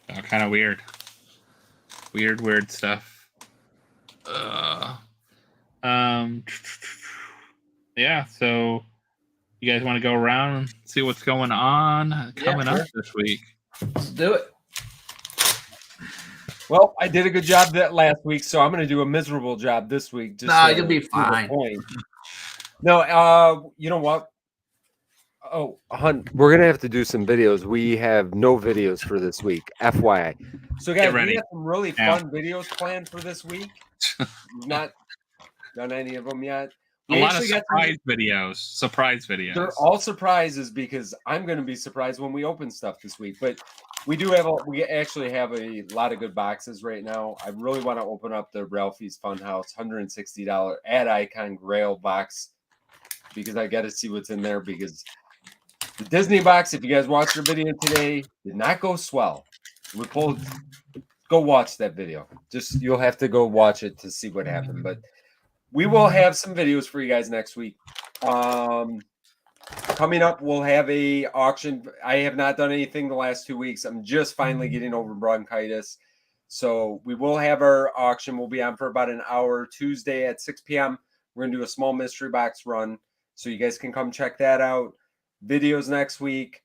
So kind of weird stuff. Yeah, so You guys want to go around and see what's going on coming up this week? Let's do it. Well, I did a good job that last week, so I'm going to do a miserable job this week. Nah, you'll be fine. No, you know what? Oh, we're going to have to do some videos. We have no videos for this week, FYI. So, guys, we have some really fun videos planned for this week. We've not done any of them yet. A lot of surprise videos. They're all surprises because I'm going to be surprised when we open stuff this week. But we actually have a lot of good boxes right now. I really want to open up the Ralphie's Funhouse $160 ad icon Grail box because I got to see what's in there because the Disney box, if you guys watched our video today, did not go swell. Go watch that video. You'll have to go watch it to see what happened. But we will have some videos for you guys next week. Coming up, we'll have a auction. I have not done anything the last 2 weeks. I'm just finally getting over bronchitis. So we will have our auction. We'll be on for about an hour Tuesday at 6 p.m. We're going to do a small mystery box run. So you guys can come check that out. Videos next week.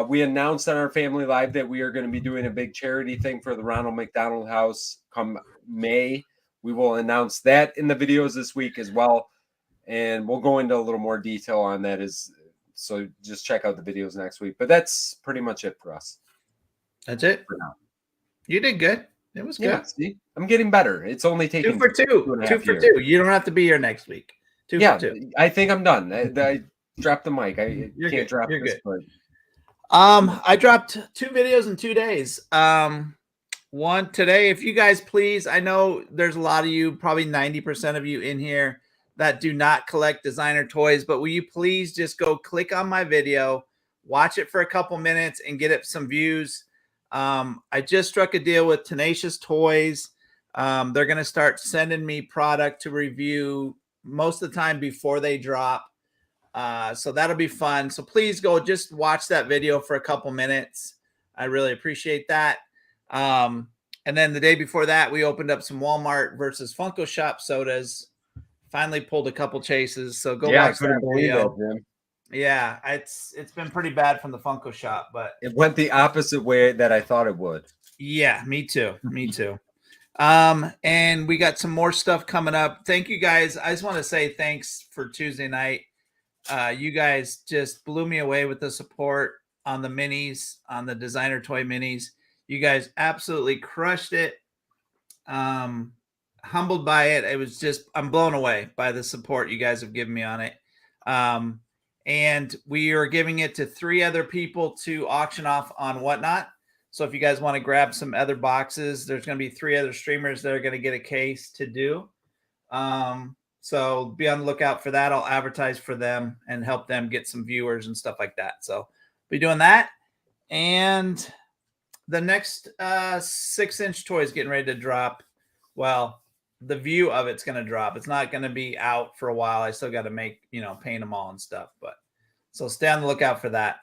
We announced on our family live that we are going to be doing a big charity thing for the Ronald McDonald House come May. We will announce that in the videos this week as well. And we'll go into a little more detail on that. So just check out the videos next week. But that's pretty much it for us. That's it for now. You did good. It was good. Yeah, see? I'm getting better. It's only taking 2 for 2. 2 for 2. You don't have to be here next week. 2 for 2. I think I'm done. I dropped the mic. I can't drop this. But... I dropped 2 videos in 2 days. One today, if you guys please, I know there's a lot of you, probably 90% of you in here that do not collect designer toys, but will you please just go click on my video, watch it for a couple minutes and get it some views. I just struck a deal with Tenacious Toys. They're going to start sending me product to review most of the time before they drop. So that'll be fun. So please go just watch that video for a couple minutes. I really appreciate that. And then the day before that, we opened up some Walmart versus Funko Shop sodas. Finally pulled a couple chases. So go watch that video. Yeah, it's been pretty bad from the Funko Shop, but it went the opposite way that I thought it would. Yeah, me too. Me too. And we got some more stuff coming up. Thank you guys. I just want to say thanks for Tuesday night. You guys just blew me away with the support on the minis, on the designer toy minis. You guys absolutely crushed it. Humbled by it. It was just, I'm blown away by the support you guys have given me on it. And we are giving it to 3 other people to auction off on Whatnot. So if you guys want to grab some other boxes, there's going to be 3 other streamers that are going to get a case to do. So be on the lookout for that. I'll advertise for them and help them get some viewers and stuff like that. So be doing that. And the next 6-inch toy is getting ready to drop. Well, the view of it's going to drop. It's not going to be out for a while. I still got to make, paint them all and stuff. But so stay on the lookout for that.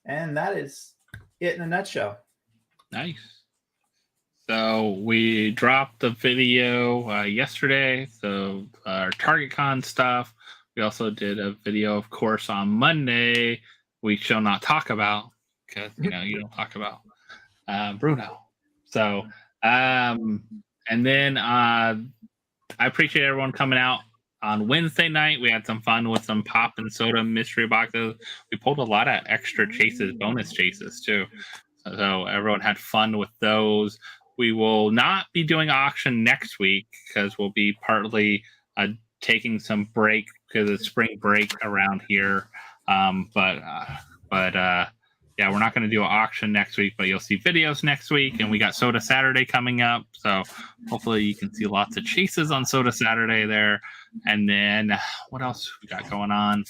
And that is it in a nutshell. Nice. So we dropped the video yesterday. So our TargetCon stuff. We also did a video, of course, on Monday. We shall not talk about because you don't talk about Bruno. So and then I appreciate everyone coming out on Wednesday night. We had some fun with some pop and soda mystery boxes. We pulled a lot of extra chases, bonus chases too. So everyone had fun with those. We will not be doing auction next week because we'll be partly taking some break because it's spring break around here. Yeah, we're not going to do an auction next week, but you'll see videos next week. And we got Soda Saturday coming up. So hopefully you can see lots of chases on Soda Saturday there. And then what else we got going on?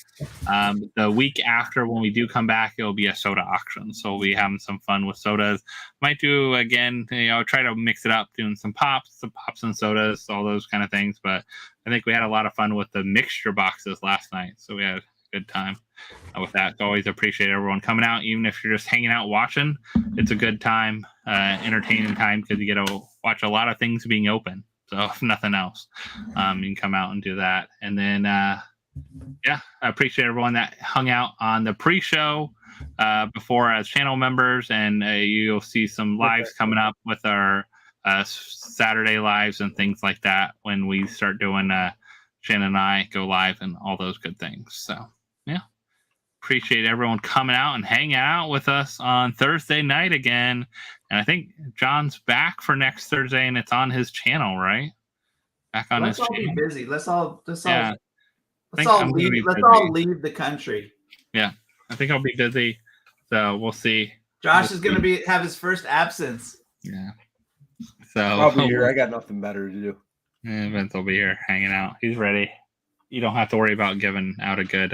The week after when we do come back, it'll be a soda auction. So we'll be having some fun with sodas. Might do, again, try to mix it up, doing some pops and sodas, all those kind of things. But I think we had a lot of fun with the mixture boxes last night. So we had a good time with that. Always appreciate everyone coming out, even if you're just hanging out watching. It's a good time, entertaining time because you get to watch a lot of things being open. So if nothing else, you can come out and do that. And then yeah, I appreciate everyone that hung out on the pre-show before as channel members, and you'll see some lives coming up with our Saturday lives and things like that when we start doing Shannon and I go live and all those good things. So yeah, appreciate everyone coming out and hanging out with us on Thursday night again. And I think John's back for next Thursday, and it's on his channel, right? Back on his channel. Let's all be busy. Let's all leave the country. Yeah, I think I'll be busy, so we'll see. Josh is going to have his first absence. Yeah. So I'll be here. I got nothing better to do. Yeah, Vince will be here hanging out. He's ready. You don't have to worry about giving out a good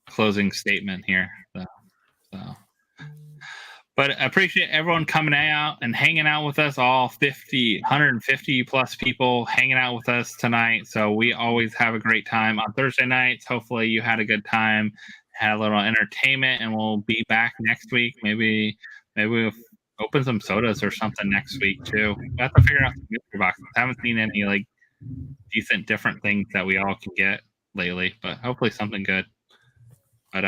closing statement here. So. But I appreciate everyone coming out and hanging out with us, all 150 plus people hanging out with us tonight. So we always have a great time on Thursday nights. Hopefully you had a good time, had a little entertainment, and we'll be back next week. Maybe we'll open some sodas or something next week too. We have to figure out the mystery boxes. I haven't seen any like decent different things that we all can get lately, but hopefully something good. But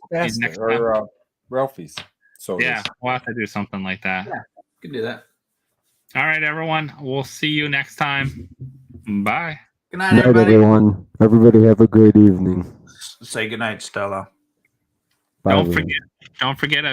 next time. Ralphie's. So yeah, we'll have to do something like that. Yeah, we can do that. All right, everyone. We'll see you next time. Bye. Good night, everyone. Everybody have a great evening. Say good night, Stella. Bye, Don't forget